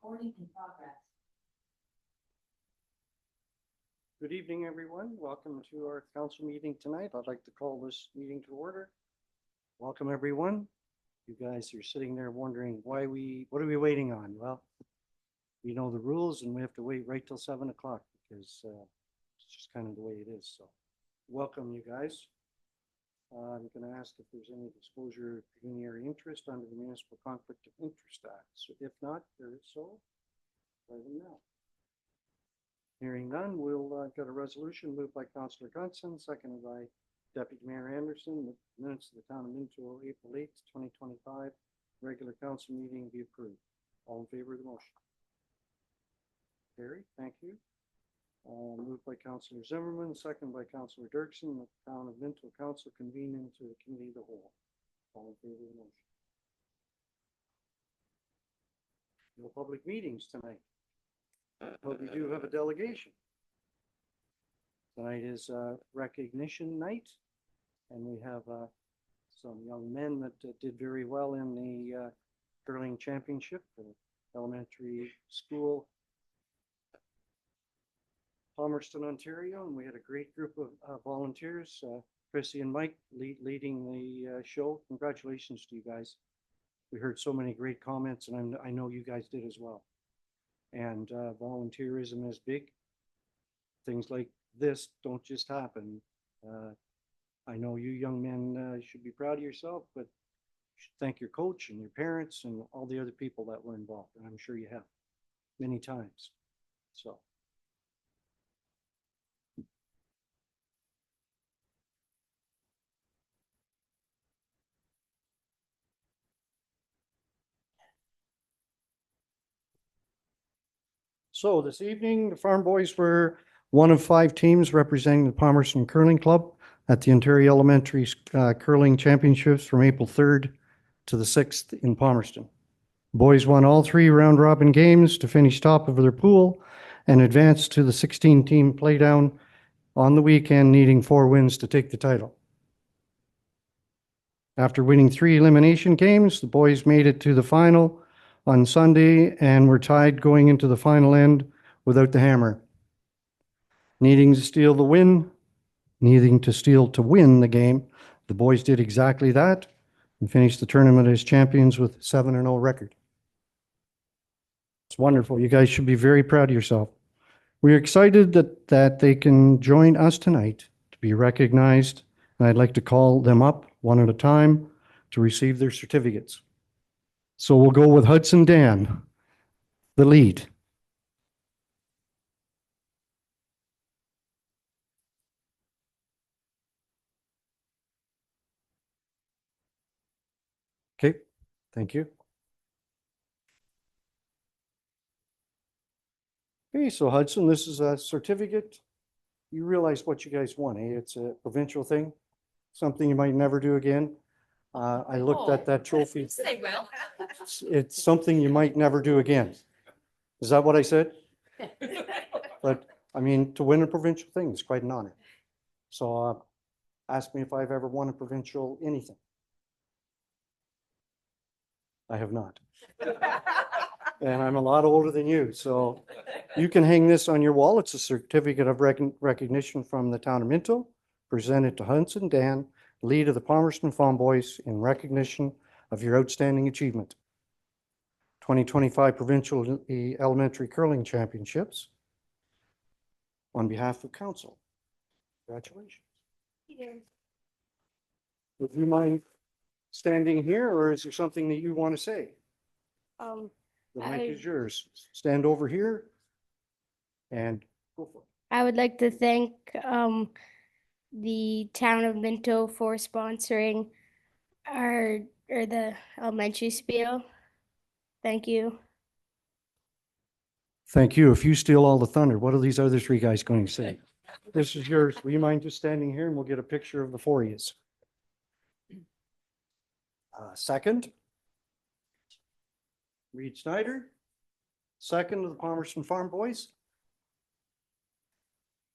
Recording in progress. Good evening, everyone. Welcome to our council meeting tonight. I'd like to call this meeting to order. Welcome, everyone. You guys are sitting there wondering what are we waiting on? Well, we know the rules and we have to wait right till 7 o'clock because it's just kind of the way it is. So welcome, you guys. I'm going to ask if there's any disclosure of pecuniary interest under the Municipal Conflict of Interest Act. So if not, there is so. Let them know. Hearing none, we'll get a resolution moved by Councillor Gunson, seconded by Deputy Mayor Anderson. The minutes of the town of Minto, April 8th, 2025, regular council meeting be approved. All in favor of the motion? Carried. Thank you. Moved by Councillor Zimmerman, seconded by Councillor Dirksen. The town of Minto Council convene into the committee of the whole. All in favor of the motion? No public meetings tonight. But we do have a delegation. Tonight is recognition night, and we have some young men that did very well in the curling championship, the elementary school, Palmerston, Ontario, and we had a great group of volunteers. Chrissy and Mike leading the show. Congratulations to you guys. We heard so many great comments, and I know you guys did as well. And volunteerism is big. Things like this don't just happen. I know you young men should be proud of yourself, but you should thank your coach and your parents and all the other people that were involved. And I'm sure you have many times. So. So this evening, the Farm Boys were one of 5 teams representing the Palmerston Curling Club at the Ontario Elementary Curling Championships from April 3rd to the 6th in Palmerston. Boys won all 3 round-robin games to finish top of their pool and advance to the 16-team playdown on the weekend, needing 4 wins to take the title. After winning 3 elimination games, the boys made it to the final on Sunday and were tied going into the final end without the hammer. Needing to steal to win the game, the boys did exactly that and finished the tournament as champions with 7-0 record. It's wonderful. You guys should be very proud of yourself. We're excited that they can join us tonight to be recognized, and I'd like to call them up one at a time to receive their certificates. So we'll go with Hudson Dan, the lead. Okay, thank you. Okay, so Hudson, this is a certificate. You realize what you guys won, eh? It's a provincial thing, something you might never do again. I looked at that trophy. They will. It's something you might never do again. Is that what I said? But I mean, to win a provincial thing is quite an honor. So ask me if I've ever won a provincial anything. I have not. And I'm a lot older than you, so you can hang this on your wall. It's a certificate of recognition from the town of Minto, presented to Hudson Dan, lead of the Palmerston Farm Boys, in recognition of your outstanding achievement. 2025 Provincial Elementary Curling Championships on behalf of council. Congratulations. Would you mind standing here, or is there something that you want to say? The mic is yours. Stand over here and go for it. I would like to thank the town of Minto for sponsoring the elementary spiel. Thank you. Thank you. If you steal all the thunder, what are these other 3 guys going to say? This is yours. Will you mind just standing here and we'll get a picture of the 4 of yous? Second, Reed Snyder. Second of the Palmerston Farm Boys.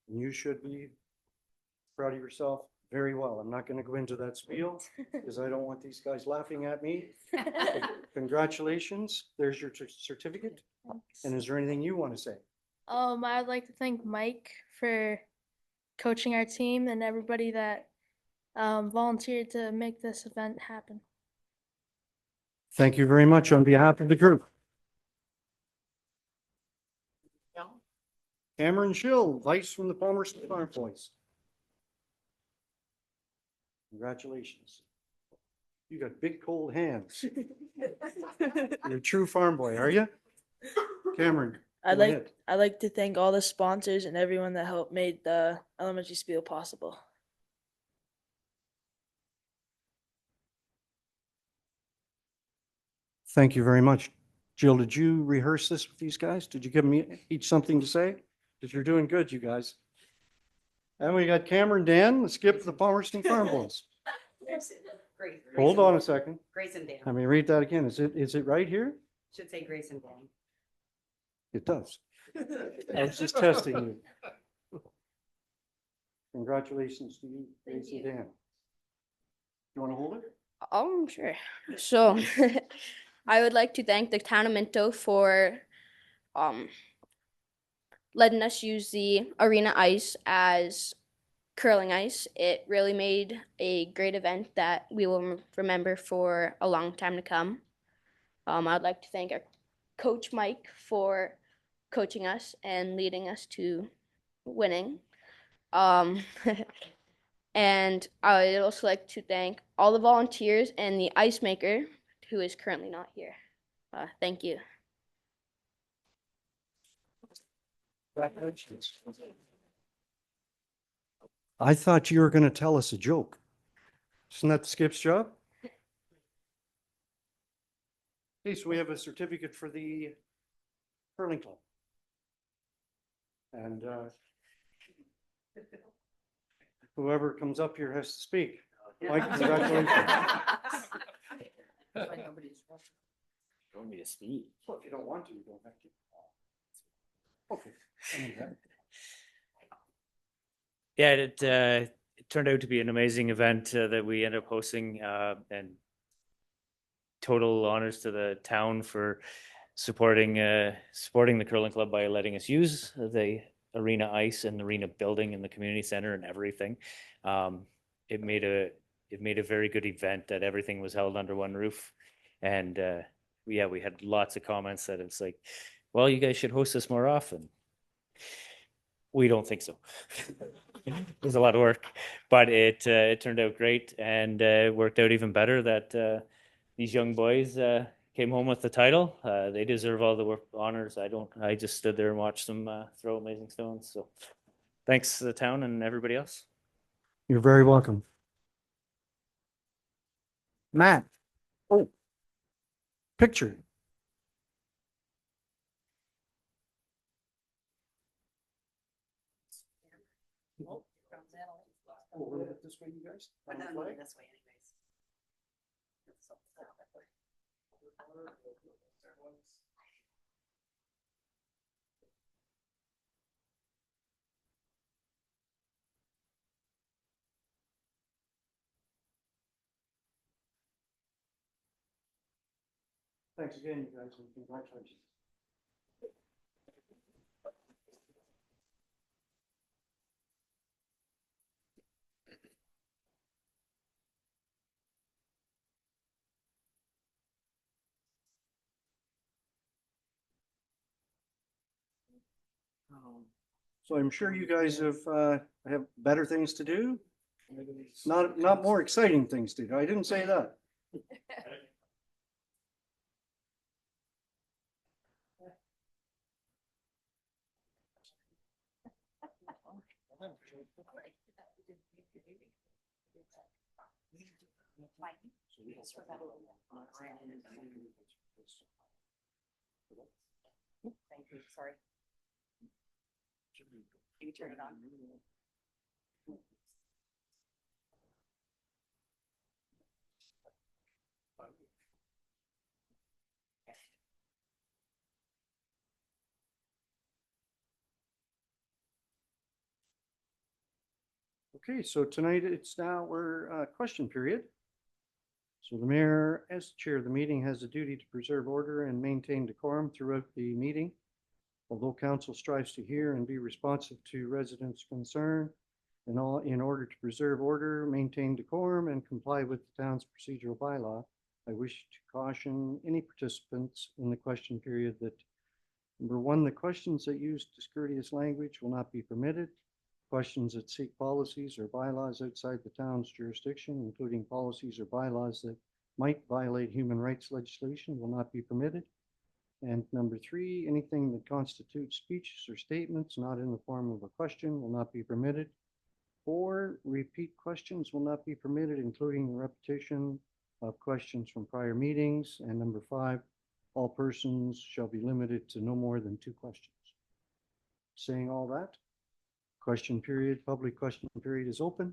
And you should be proud of yourself. Very well. I'm not going to go into that spiel because I don't want these guys laughing at me. Congratulations. There's your certificate. And is there anything you want to say? I'd like to thank Mike for coaching our team and everybody that volunteered to make this event happen. Thank you very much on behalf of the group. Cameron Schill, Vice from the Palmerston Farm Boys. Congratulations. You got big cold hands. You're a true farm boy, are you? Cameron, I'd go like ahead. I'd like to thank all the sponsors and everyone that helped made the elementary spiel possible. Thank you very much. Jill, did you rehearse this with these guys? Did you give them each something to say? Because you're doing good, you guys. And we got Cameron, Dan, let's skip the Palmerston Farm Boys. Grace. Hold on a second. Grace and Dan. Let me read that again. Is it right here? Should say Grace and Dan. It does. I was just testing you. Congratulations to you, Grace and Dan. You want to hold it? Sure. So, I would like to thank the town of Minto for letting us use the arena ice as curling ice. It really made a great event that we will remember for a long time to come. I'd like to thank our coach Mike for coaching us and leading us to winning. And I would also like to thank all the volunteers and the ice maker who is currently not here. Thank you. Congratulations. I thought you were going to tell us a joke. Isn't that Skip's job? Okay, so we have a certificate for the curling club. And whoever comes up here has to speak. Mike, congratulations. Want me to speak? Well, if you don't want to, you don't have to. Okay. Yeah, it turned out to be an amazing event that we ended up hosting, and total honors to the town for supporting the curling club by letting us use the arena ice and the arena building and the community center and everything. It made a very good event that everything was held under one roof, and we had lots of comments that it's like, well, you guys should host this more often. We don't think so. It was a lot of work, but it turned out great, and worked out even better that these young boys came home with the title. They deserve all the honors. I just stood there and watched them throw amazing stones. So thanks to the town and everybody else. You're very welcome. Matt. Oh. Picture. Oh, we're gonna this way, you guys? But then I'm going this way anyways. Thanks again, you guys, and congratulations. So I'm sure you guys have better things to do. Not more exciting things to do. I didn't say that. Thank you, sorry. Can you turn it on? Okay, so tonight it's now our question period. So the mayor, as chair of the meeting, has a duty to preserve order and maintain decorum throughout the meeting. Although council strives to hear and be responsive to residents' concern, in order to preserve order, maintain decorum, and comply with the town's procedural bylaw, I wish to caution any participants in the question period that, number one, the questions that use discourteous language will not be permitted. Questions that seek policies or bylaws outside the town's jurisdiction, including policies or bylaws that might violate human rights legislation, will not be permitted. And number three, anything that constitutes speeches or statements not in the form of a question will not be permitted. Four, repeat questions will not be permitted, including the repetition of questions from prior meetings. And number five, all persons shall be limited to no more than 2 questions. Saying all that, question period, public question period is open.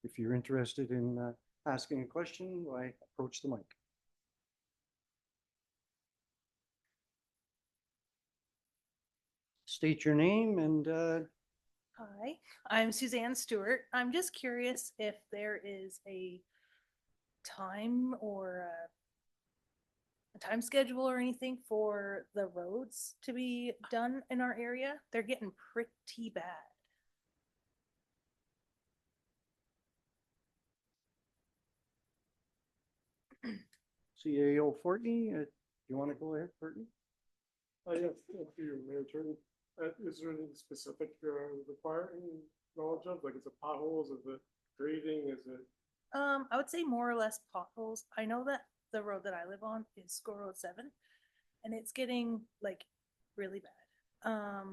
If you're interested in asking a question, why approach the mic. State your name and Hi, I'm Suzanne Stewart. I'm just curious if there is a time or a time schedule or anything for the roads to be done in our area. They're getting pretty bad. CAO Fortney. You want to go ahead, Fortney? Yes, to you, Mayor Attorney. Is there anything specific requiring knowledge of? Like, is it potholes? Is it grading? Is it? I would say more or less potholes. I know that the road that I live on is School Road 7, and it's getting like really bad.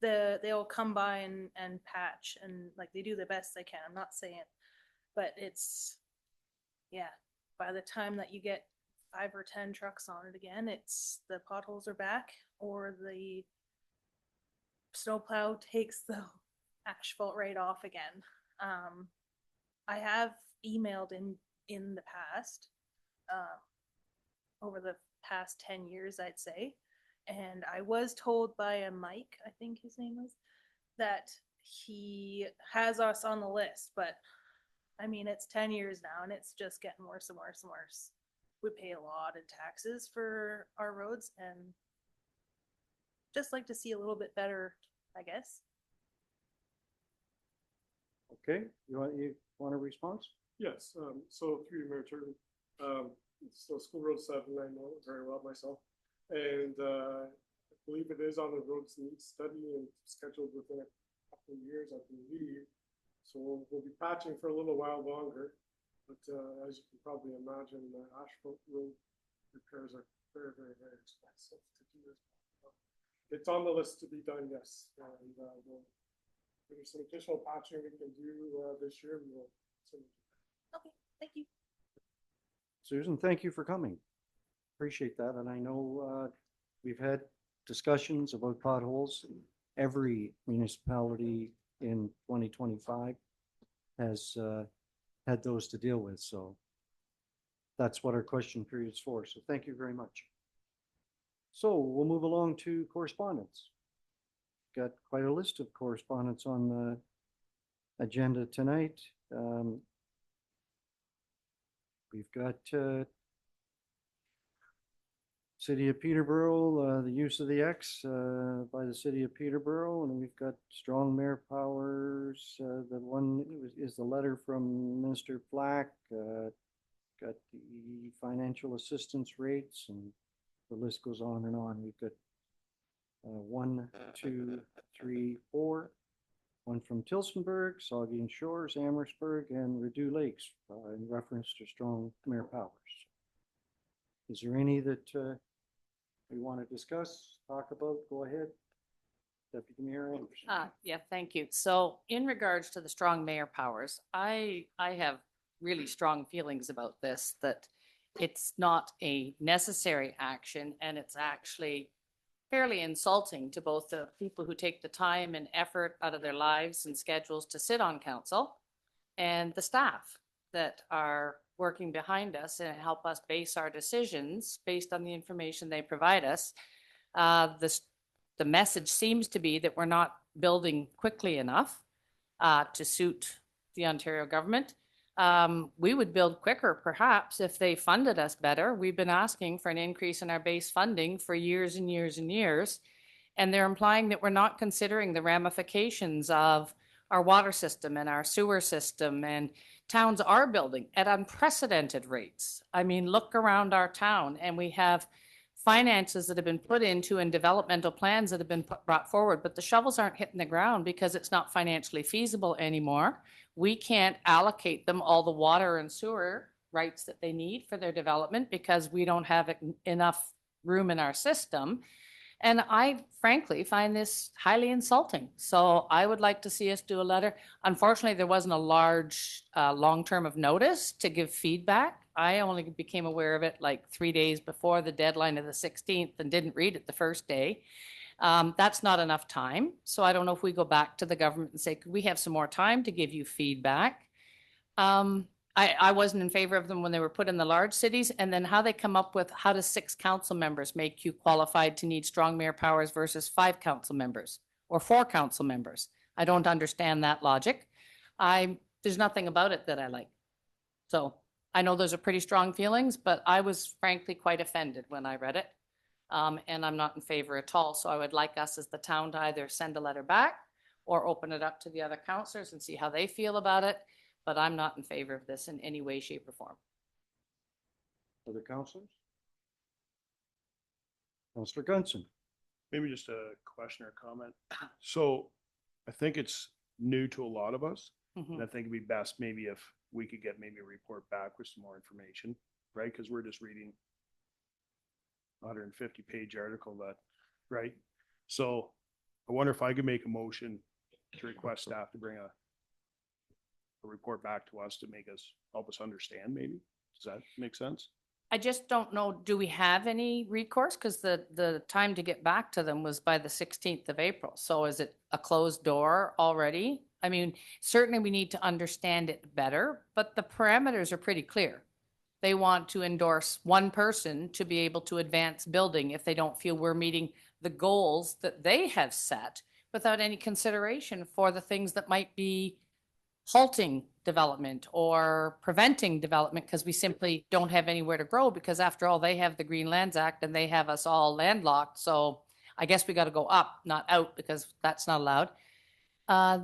They'll come by and patch and like they do the best they can. I'm not saying, but it's yeah. By the time that you get 5 or 10 trucks on it again, it's the potholes are back or the snowplow takes the asphalt right off again. I have emailed in the past, over the past 10 years, I'd say, and I was told by a Mike, I think his name was, that he has us on the list, but I mean, it's 10 years now and it's just getting worse and worse and worse. We pay a lot in taxes for our roads and just like to see a little bit better, I guess. Okay, you want a response? Yes. So through you, Mayor Attorney. So School Road 7, I know it very well myself, and I believe it is on the roads needs study and scheduled within a couple of years, I believe. So we'll be patching for a little while longer, but as you can probably imagine, asphalt road repairs are very, very, very expensive to do this. It's on the list to be done, yes, and there's some additional patching we can do this year. We will. Okay, thank you. Susan, thank you for coming. Appreciate that. And I know we've had discussions about potholes. Every municipality in 2025 has had those to deal with. So that's what our question period is for. So thank you very much. So we'll move along to correspondence. Got quite a list of correspondence on the agenda tonight. We've got City of Peterborough, the use of the X by the City of Peterborough, and we've got strong mayor powers. The one is the letter from Minister Flack. Got the financial assistance rates, and the list goes on and on. We've got 1, 2, 3, 4. One from Tilsonburg, Saugeen Shores, Amherstburg, and Rideau Lakes in reference to strong mayor powers. Is there any that we want to discuss, talk about? Go ahead. Deputy Mayor Anderson. Yeah, thank you. So in regards to the strong mayor powers, I have really strong feelings about this, that it's not a necessary action and it's actually fairly insulting to both the people who take the time and effort out of their lives and schedules to sit on council and the staff that are working behind us and help us base our decisions based on the information they provide us. The message seems to be that we're not building quickly enough to suit the Ontario government. We would build quicker perhaps if they funded us better. We've been asking for an increase in our base funding for years and years and years. And they're implying that we're not considering the ramifications of our water system and our sewer system, and towns are building at unprecedented rates. I mean, look around our town and we have finances that have been put into and developmental plans that have been brought forward, but the shovels aren't hitting the ground because it's not financially feasible anymore. We can't allocate them all the water and sewer rights that they need for their development because we don't have enough room in our system. And I frankly find this highly insulting. So I would like to see us do a letter. Unfortunately, there wasn't a large long term of notice to give feedback. I only became aware of it like 3 days before the deadline of the 16th and didn't read it the first day. That's not enough time. So I don't know if we go back to the government and say, could we have some more time to give you feedback? I wasn't in favor of them when they were put in the large cities, and then how they come up with how does 6 council members make you qualified to need strong mayor powers versus 5 council members or 4 council members. I don't understand that logic. There's nothing about it that I like. So I know those are pretty strong feelings, but I was frankly quite offended when I read it. And I'm not in favor at all. So I would like us as the town to either send a letter back or open it up to the other councillors and see how they feel about it. But I'm not in favor of this in any way, shape, or form. Other councillors? Councillor Gunson. Maybe just a question or comment. So I think it's new to a lot of us. And I think it'd be best maybe if we could get maybe a report back with some more information, right? Because we're just reading 150-page article that, right? So I wonder if I could make a motion to request staff to bring a report back to us to help us understand maybe. Does that make sense? I just don't know, do we have any recourse? Because the time to get back to them was by the 16th of April. So is it a closed door already? I mean, certainly we need to understand it better, but the parameters are pretty clear. They want to endorse one person to be able to advance building if they don't feel we're meeting the goals that they have set without any consideration for the things that might be halting development or preventing development because we simply don't have anywhere to grow, because after all, they have the Green Lands Act and they have us all landlocked. So I guess we got to go up, not out, because that's not allowed.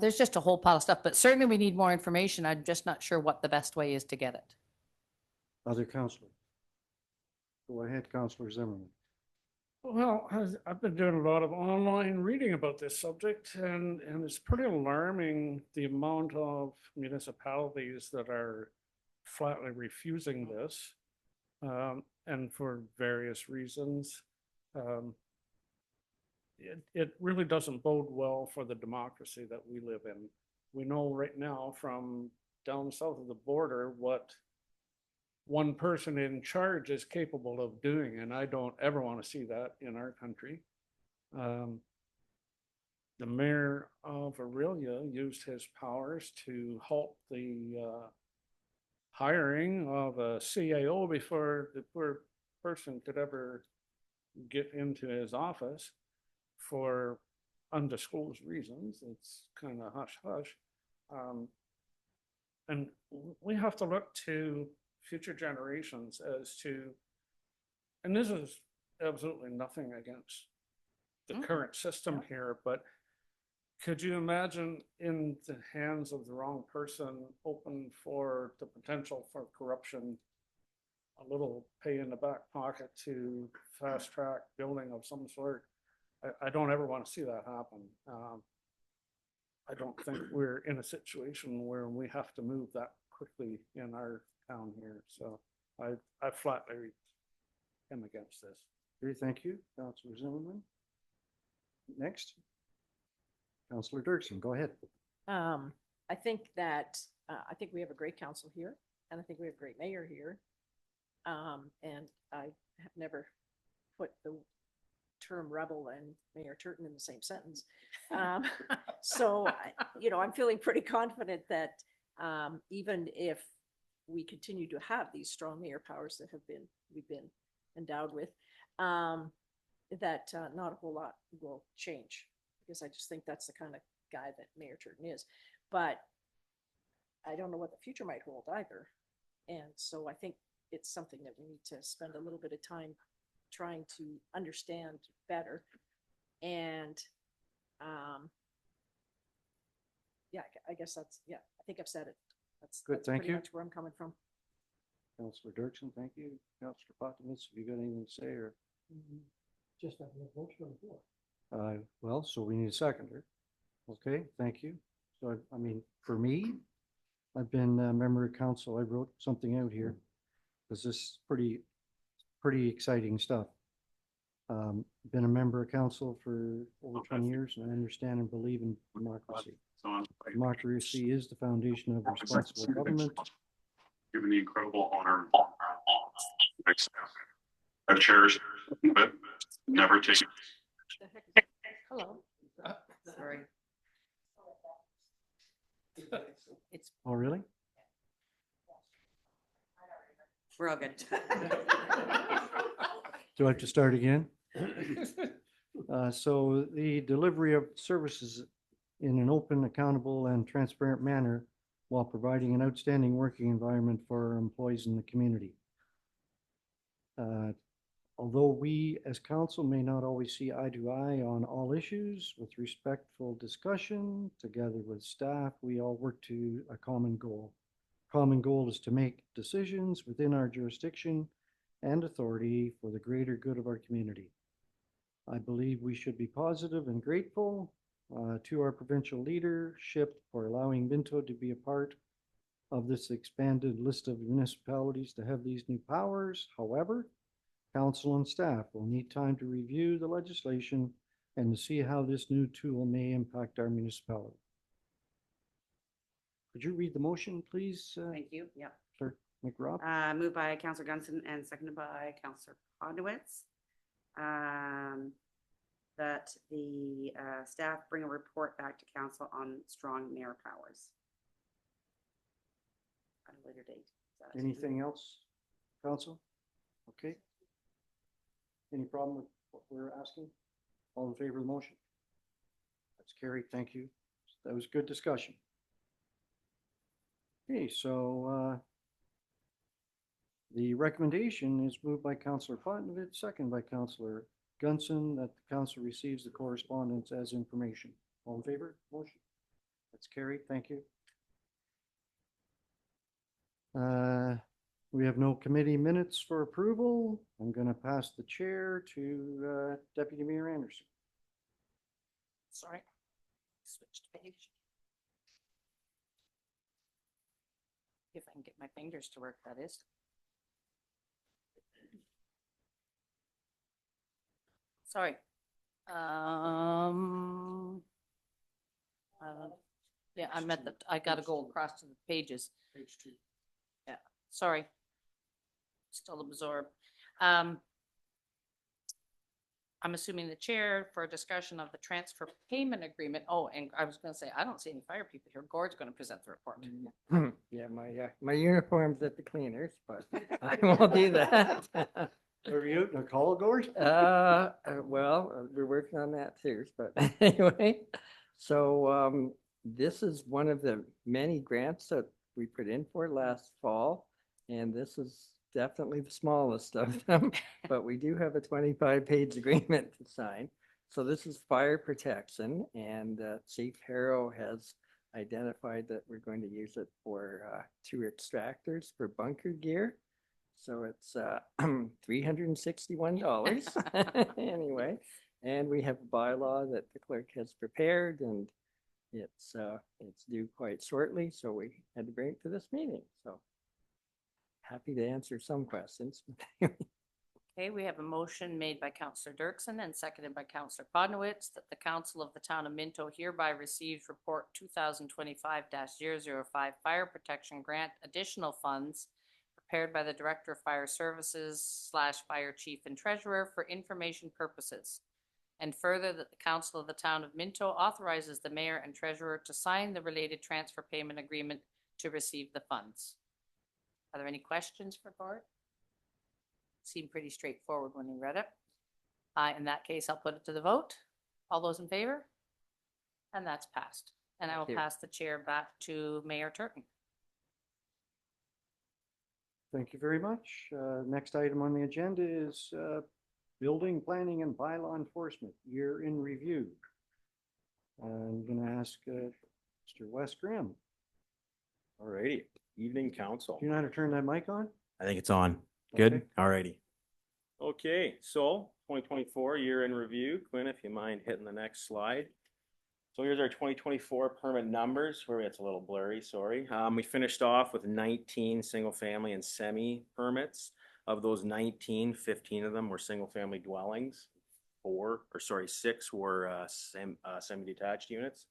There's just a whole pile of stuff, but certainly we need more information. I'm just not sure what the best way is to get it. Other councillors? Go ahead, Councillor Zimmerman. Well, I've been doing a lot of online reading about this subject, and it's pretty alarming the amount of municipalities that are flatly refusing this, and for various reasons. It really doesn't bode well for the democracy that we live in. We know right now from down south of the border what one person in charge is capable of doing, and I don't ever want to see that in our country. The mayor of Aurelia used his powers to halt the hiring of a CAO before the poor person could ever get into his office for undisclosed reasons. It's kind of hush hush. And we have to look to future generations as to, and this is absolutely nothing against the current system here, but could you imagine in the hands of the wrong person open for the potential for corruption, a little pay in the back pocket to fast track building of some sort? I don't ever want to see that happen. I don't think we're in a situation where we have to move that quickly in our town here. So I flatly am against this. Okay, thank you, Councillor Zimmerman. Next, Councillor Dirksen, go ahead. I think that I think we have a great council here, and I think we have a great mayor here. And I have never put the term rebel and Mayor Turton in the same sentence. So, I'm feeling pretty confident that even if we continue to have these strong mayor powers that we've been endowed with, that not a whole lot will change. because I just think that's the kind of guy that Mayor Turton is. But I don't know what the future might hold either. And so I think it's something that we need to spend a little bit of time trying to understand better. And yeah, I guess that's, yeah, I think I've said it. Good, That's thank pretty you. much where I'm coming from. Councillor Dirksen, thank you. Councillor Potovitz, have you got anything to say or? Just have a motion on the floor. Well, so we need a seconder. Okay, thank you. So, I mean, for me, I've been a member of council. I wrote something out here. Because this is pretty exciting stuff. Been a member of council for over 20 years and I understand and believe in democracy. Democracy is the foundation of responsible government. Given the incredible honor I've cherished, but never taken. Hello. Sorry. It's, Oh, really? we're all good. Do I have to start again? So the delivery of services in an open, accountable, and transparent manner while providing an outstanding working environment for our employees in the community. Although we as council may not always see eye to eye on all issues, with respectful discussion, together with staff, we all work to a common goal. Common goal is to make decisions within our jurisdiction and authority for the greater good of our community. I believe we should be positive and grateful to our provincial leadership for allowing Minto to be a part of this expanded list of municipalities to have these new powers. However, council and staff will need time to review the legislation and to see how this new tool may impact our municipality. Could you read the motion, please? Thank you. Yep. Clerk McRobb? Moved by Councillor Gunson and seconded by Councillor Podowitz. That the staff bring a report back to council on strong mayor powers at a later date. Anything else, council? Okay. Any problem with what we're asking? All in favor of the motion? That's carried. Thank you. That was good discussion. Okay, so the recommendation is moved by Councillor Potnovich, second by Councillor Gunson, that the council receives the correspondence as information. All in favor? Motion? That's carried. Thank you. We have no committee minutes for approval. I'm going to pass the chair to Deputy Mayor Anderson. Sorry. Switched page. If I can get my fingers to work, that is. Sorry. Yeah, I'm at the, I gotta go across to the pages. Page 2. Yeah, sorry. Still absorbed. I'm assuming the chair for a discussion of the transfer payment agreement. Oh, and I was gonna say, I don't see any fire people here. Gord's gonna present the report. Yeah, my uniform's at the cleaners, but I won't do that. Are you out in a call, Gord? Well, we're working on that too, but anyway. So, this is one of the many grants that we put in for last fall. And this is definitely the smallest of them, but we do have a 25-page agreement to sign. So this is fire protection, and Chief Harrow has identified that we're going to use it for 2 extractors for bunker gear. So it's $361 anyway. And we have a bylaw that the clerk has prepared, and it's due quite shortly. So we had to bring it to this meeting. So happy to answer some questions. Okay, we have a motion made by Councillor Dirksen and seconded by Councillor Podnowitz that the council of the town of Minto hereby receives report 2025-005 fire protection grant additional funds prepared by the Director of Fire Services / Fire Chief and Treasurer for information purposes. And further, that the council of the town of Minto authorizes the mayor and treasurer to sign the related transfer payment agreement to receive the funds. Are there any questions for Gord? Seemed pretty straightforward when we read it. In that case, I'll put it to the vote. All those in favor? And that's passed. And I will Thank you. pass the chair back to Mayor Turton. Thank you very much. Next item on the agenda is building, planning, and bylaw enforcement year in review. I'm going to ask Mr. Wes Grimm. Alrighty, evening council. Do you know how to turn that mic on? I think it's on. Good, Okay. alrighty. Okay, so 2024 year in review. Quinn, if you mind hitting the next slide. So here's our 2024 permit numbers, where it's a little blurry, sorry. We finished off with 19 single family and semi permits. Of those 19, 15 of them were single family dwellings. 6 were semi-detached units.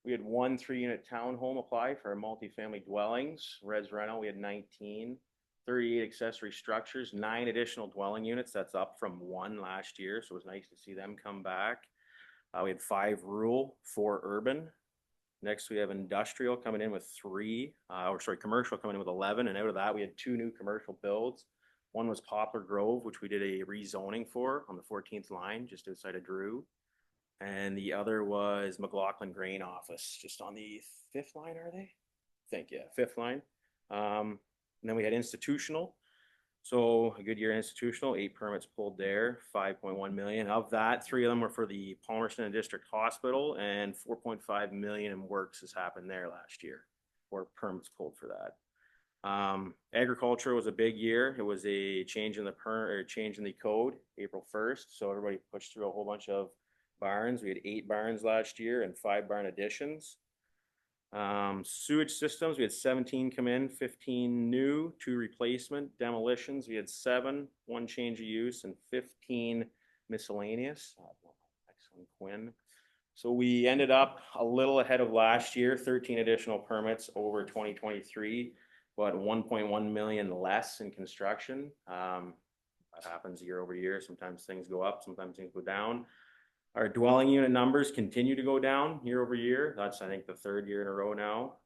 We had 1 3-unit townhome apply for our multifamily dwellings. Res rental, we had 19, 38 accessory structures, 9 additional dwelling units. That's up from 1 last year, so it was nice to see them come back. We had 5 rural, 4 urban. Next, we have industrial coming in with 3, commercial coming in with 11. And out of that, we had 2 new commercial builds. One was Poplar Grove, which we did a rezoning for on the 14th line, just outside of Drew. And the other was McLaughlin Grain Office, just on the 5th line, are they? I think, yeah, 5th line. And then we had institutional. So a good year institutional, 8 permits pulled there, 5.1 million. Of that, 3 of them were for the Palmerston District Hospital, and 4.5 million in works has happened there last year, or permits pulled for that. Agriculture was a big year. It was a change in the code, April 1st. So everybody pushed through a whole bunch of barns. We had 8 barns last year and 5 barn additions. Sewage systems, we had 17 come in, 15 new, 2 replacement. Demolitions, we had 7, 1 change of use, and 15 miscellaneous. Excellent, Quinn. So we ended up a little ahead of last year, 13 additional permits over 2023, but 1.1 million less in construction. That happens year over year. Sometimes things go up, sometimes things go down. Our dwelling unit numbers continue to go down year over year. That's, I think, the 3rd year in a row now.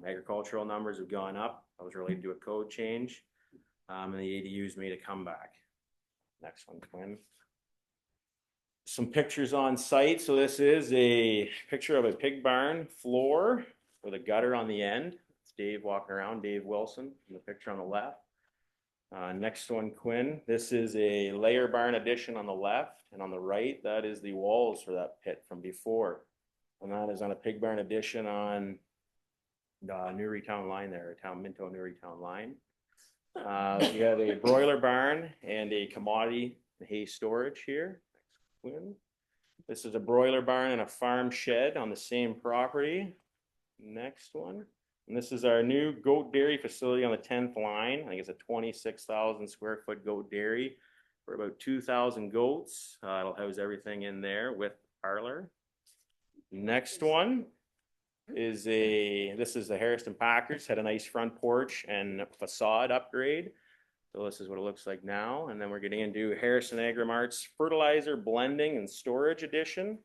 Agricultural numbers have gone up. That was related to a code change. And the ADUs made a comeback. Next one, Quinn. Some pictures on site. So this is a picture of a pig barn floor with a gutter on the end. It's Dave walking around, Dave Wilson, in the picture on the left. Next one, Quinn. This is a layer barn addition on the left, and on the right, that is the walls for that pit from before. And that is on a pig barn addition on the Newry Town line there, Minto Newry Town line. We have a broiler barn and a commodity hay storage here. Next, Quinn. This is a broiler barn and a farm shed on the same property. Next one. And this is our new goat dairy facility on the 10th line. I think it's a 26,000 square foot goat dairy for about 2,000 goats. It'll house everything in there with parlor. Next one is this is the Harrison Packers, had a nice front porch and facade upgrade. So this is what it looks like now. And then we're getting into Harrison Agrimart's fertilizer blending and storage edition.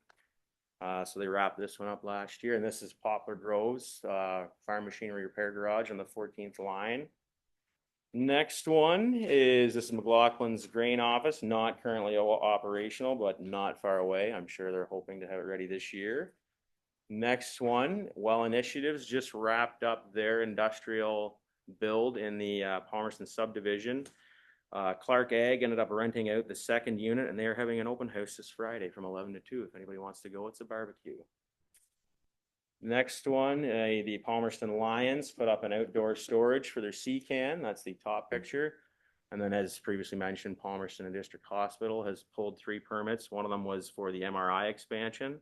So they wrapped this one up last year, and this is Poplar Grove's farm machinery repair garage on the 14th line. Next one is this is McLaughlin's grain office, not currently operational, but not far away. I'm sure they're hoping to have it ready this year. Next one, Well Initiatives just wrapped up their industrial build in the Palmerston subdivision. Clark Ag ended up renting out the 2nd unit, and they're having an open house this Friday from 11 to 2. If anybody wants to go, it's a barbecue. Next one, the Palmerston Lions put up an outdoor storage for their sea can. That's the top picture. And then, as previously mentioned, Palmerston District Hospital has pulled 3 permits. One of them was for the MRI expansion,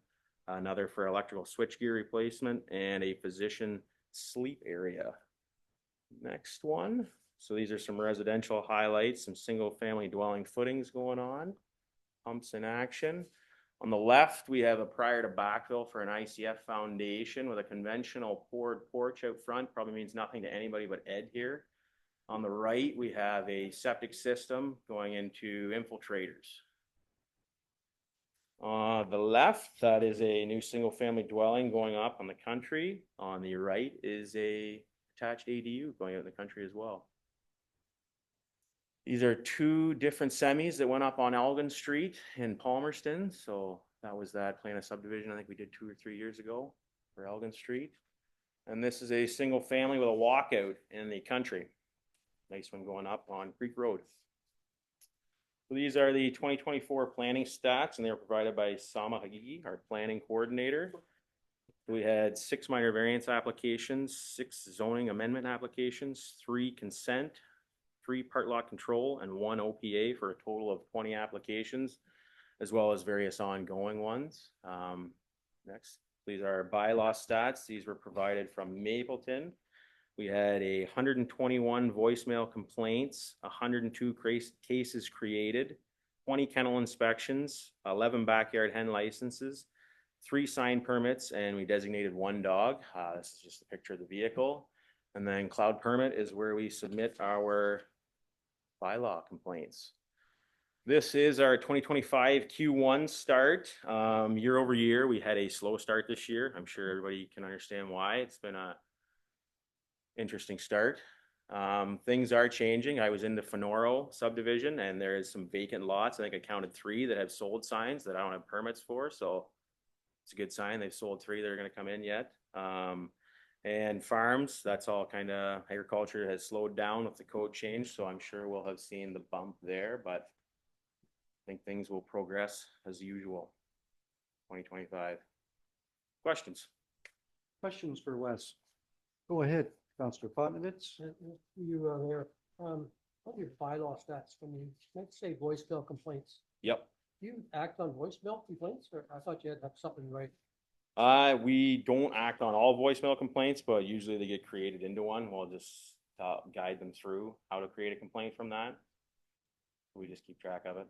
another for electrical switchgear replacement, and a physician sleep area. Next one. So these are some residential highlights, some single family dwelling footings going on, pumps in action. On the left, we have a prior to backfill for an ICF foundation with a conventional poured porch out front. Probably means nothing to anybody but Ed here. On the right, we have a septic system going into infiltrators. On the left, that is a new single family dwelling going up on the country. On the right is a attached ADU going out in the country as well. These are 2 different semis that went up on Elgin Street in Palmerston. So That was that plan of subdivision I think we did 2 or 3 years ago for Elgin Street. And this is a single family with a walkout in the country. Nice one going up on Creek Road. So these are the 2024 planning stats, and they were provided by Sama Hagigi, our planning coordinator. We had 6 minor variance applications, 6 zoning amendment applications, 3 consent, 3 part lot control, and 1 OPA for a total of 20 applications, as well as various ongoing ones. Next, these are bylaw stats. These were provided from Mapleton. We had 121 voicemail complaints, 102 cases created, 20 kennel inspections, 11 backyard hen licenses, 3 sign permits, and we designated 1 dog. This is just a picture of the vehicle. And then cloud permit is where we submit our bylaw complaints. This is our 2025 Q1 start. Year over year, we had a slow start this year. I'm sure everybody can understand why. It's been a interesting start. Things are changing. I was in the Fenoro subdivision and there is some vacant lots. I think I counted 3 that have sold signs that I don't have permits for. So it's a good sign. They've sold 3 that are going to come in yet. And farms, that's all kind of, agriculture has slowed down with the code change. So I'm sure we'll have seen the bump there, but I think things will progress as usual. 2025. Questions? Questions for Wes? Go ahead, Councillor Potnovitz. You are there. What are your bylaw stats when you, let's say voicemail complaints? Yep. Do you act on voicemail complaints, or I thought you had to have something right? We don't act on all voicemail complaints, but usually they get created into one. We'll just guide them through how to create a complaint from that. We just keep track of it.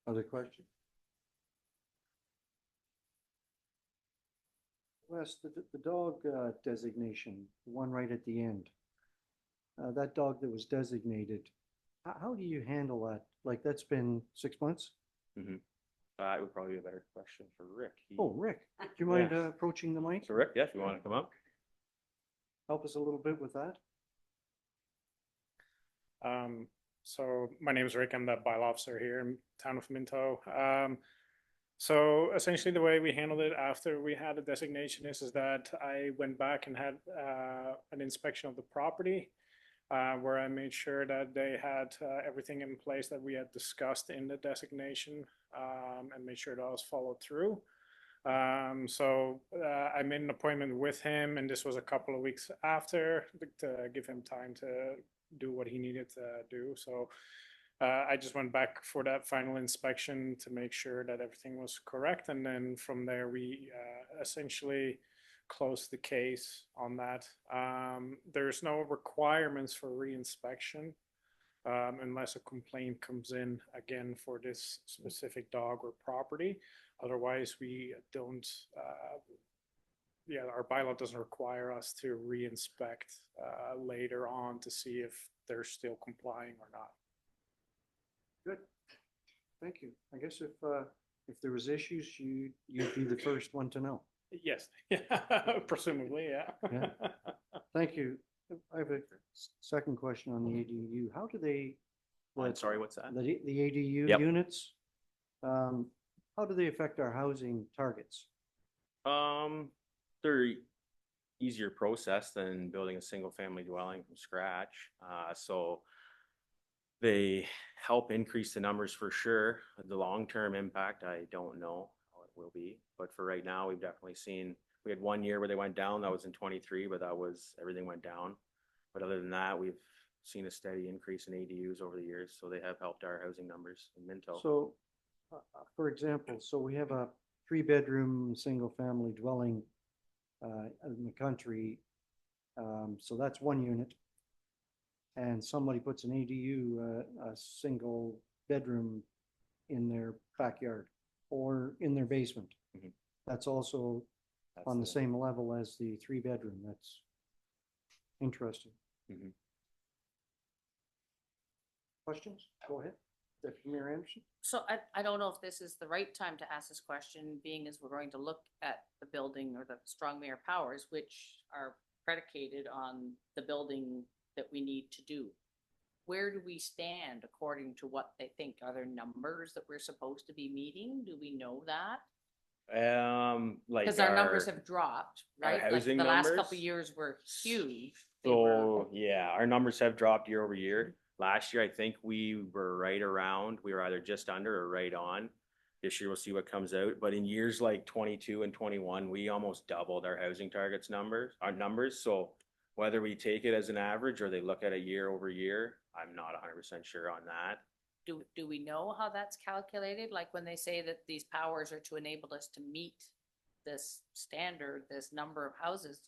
Other questions? Wes, the dog designation, the one right at the end, that dog that was designated, how do you handle that? Like, that's been 6 months? Mm-hmm. It would probably be a better question for Rick. Oh, Rick, do you mind approaching the mic? So Rick, yeah, if you want to come up. Help us a little bit with that. So my name is Rick. I'm the bylaw officer here in town of Minto. So essentially the way we handled it after we had a designation is that I went back and had an inspection of the property where I made sure that they had everything in place that we had discussed in the designation and made sure that was followed through. So I made an appointment with him, and this was a couple of weeks after to give him time to do what he needed to do. So I just went back for that final inspection to make sure that everything was correct. And then from there, we essentially closed the case on that. There's no requirements for reinspection unless a complaint comes in again for this specific dog or property. Otherwise, we don't, our bylaw doesn't require us to reinspect later on to see if they're still complying or not. Good. Thank you. I guess if there was issues, you'd be the first one to know. Yes, presumably, yeah. Yeah. Thank you. I have a second question on the ADU. How do they? I'm sorry, what's that? The ADU Yep. units. How do they affect our housing targets? They're easier process than building a single family dwelling from scratch. So they help increase the numbers for sure. The long-term impact, I don't know how it will be, but for right now, we've definitely seen, we had 1 year where they went down, that was in 23, but everything went down. But other than that, we've seen a steady increase in ADUs over the years. So they have helped our housing numbers in Minto. So, for example, so we have a 3-bedroom, single-family dwelling in the country. So that's 1 unit. And somebody puts an ADU, a single bedroom in their backyard or in their basement. Mhm. That's also on the same level as the 3-bedroom. That's interesting. Mhm. Questions? Go ahead. Deputy Mayor Anderson. So I don't know if this is the right time to ask this question, being as we're going to look at the building or the strong mayor powers, which are predicated on the building that we need to do. where do we stand according to what they think? Are there numbers that we're supposed to be meeting? Do we know that? Like Because our numbers have dropped, our right? Like housing the last numbers? couple of years were huge. They were- So, yeah, our numbers have dropped year over year. Last year, I think we were right around, we were either just under or right on. This year, we'll see what comes out, but in years like 22 and 21, we almost doubled our housing targets our numbers, so whether we take it as an average or they look at it year over year, I'm not 100% sure on that. Do we know how that's calculated? Like when they say that these powers are to enable us to meet this standard, this number of houses,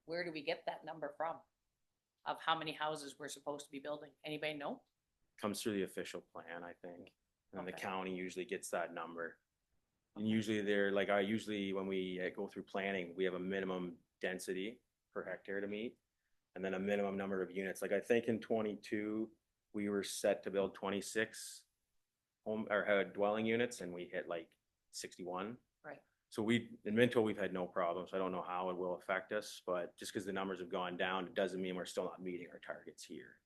where do we get that number from? Of how many houses we're supposed to be building? Anybody know? Comes through the official plan, I think, and the Okay. county usually gets that number. And usually they're like, when we go through planning, we have a minimum density per hectare to meet. And then a minimum number of units. Like I think in 22, we were set to build 26 home or dwelling units and we hit like 61. Right. So in Minto, we've had no problems. I don't know how it will affect us, but just because the numbers have gone down, it doesn't mean we're still not meeting our targets here.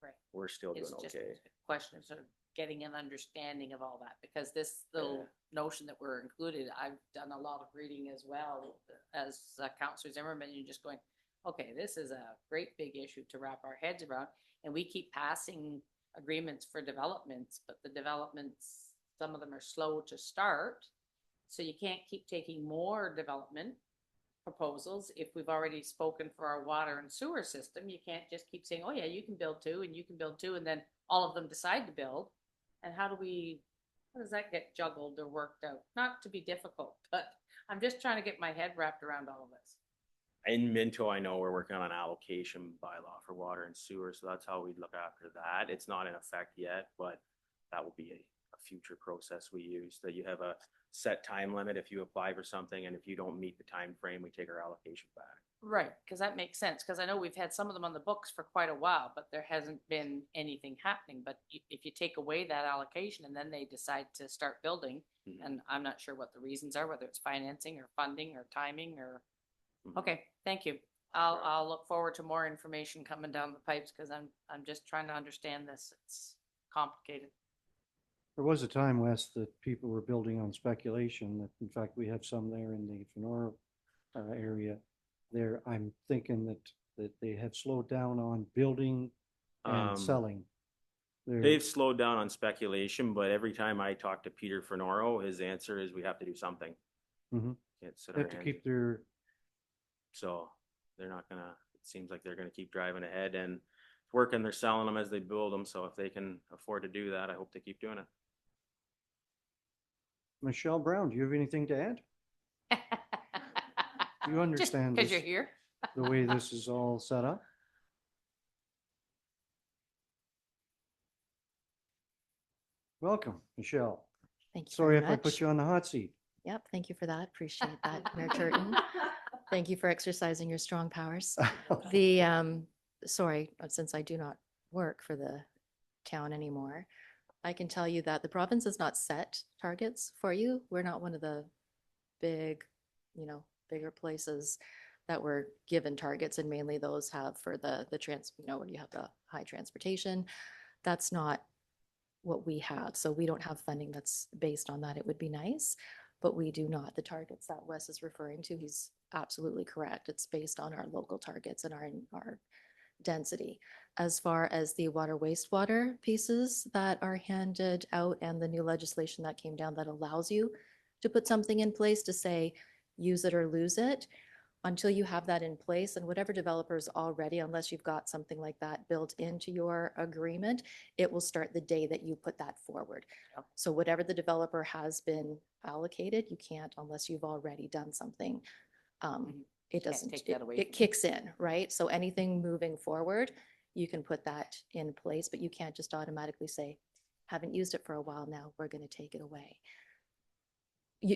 Right. We're still It's doing just okay. a question of sort of getting an understanding of all that, because this little notion that we're included, I've done a lot of reading as well as Councillor Zimmerman. You're just going, okay, this is a great big issue to wrap our heads around. And we keep passing agreements for developments, but the developments, some of them are slow to start. So you can't keep taking more development proposals. If we've already spoken for our water and sewer system, you can't just keep saying, oh yeah, you can build two and you can build two, and then all of them decide to build. And how does that get juggled or worked out? Not to be difficult, but I'm just trying to get my head wrapped around all of this. In Minto, I know we're working on an allocation bylaw for water and sewer, so that's how we'd look after that. It's not in effect yet, but that will be a future process we use, that you have a set time limit if you apply for something, and if you don't meet the time frame, we take our allocation back. Right, because that makes sense, because I know we've had some of them on the books for quite a while, but there hasn't been anything happening. But if you take away that allocation and then they decide to start building, and I'm not sure what the reasons are, whether it's financing or funding or timing or, okay, thank you. I'll look forward to more information coming down the pipes, because I'm just trying to understand this. It's complicated. There was a time, Wes, that people were building on speculation. That in fact, we have some there in the Fenora area. There, I'm thinking that they have slowed down on building and selling. They've slowed down on speculation, but every time I talk to Peter Fenoro, his answer is we have to do something. Mhm. Can't sit They on have to our keep hands. their, So they're not gonna, it seems like they're gonna keep driving ahead and it's working. They're selling them as they build them. So if they can afford to do that, I hope they keep doing it. Michelle Brown, do you have anything to add? Do you understand Because this, you're here. the way this is all set up? Welcome, Michelle. Thank you Sorry very if I put much. you on the hot seat. Yep, thank you for that. Appreciate that, Mayor Turton. Thank you for exercising your strong powers. Sorry, since I do not work for the town anymore, I can tell you that the province has not set targets for you. We're not one of the big, bigger places that were given targets, and mainly those have for the when you have the high transportation. That's not what we have. So we don't have funding that's based on that. It would be nice, but we do not. The targets that Wes is referring to, he's absolutely correct. It's based on our local targets and our density. As far as the water wastewater pieces that are handed out and the new legislation that came down that allows you to put something in place to say, use it or lose it, until you have that in place, and whatever developers already, unless you've got something like that built into your agreement, it will start the day that you put that forward. Yep. So whatever the developer has been allocated, you can't unless you've already done something. It doesn't, take that away it kicks in, right? So anything moving forward, you can put that in place, but you can't just automatically say, haven't used it for a while now, we're going to take it away.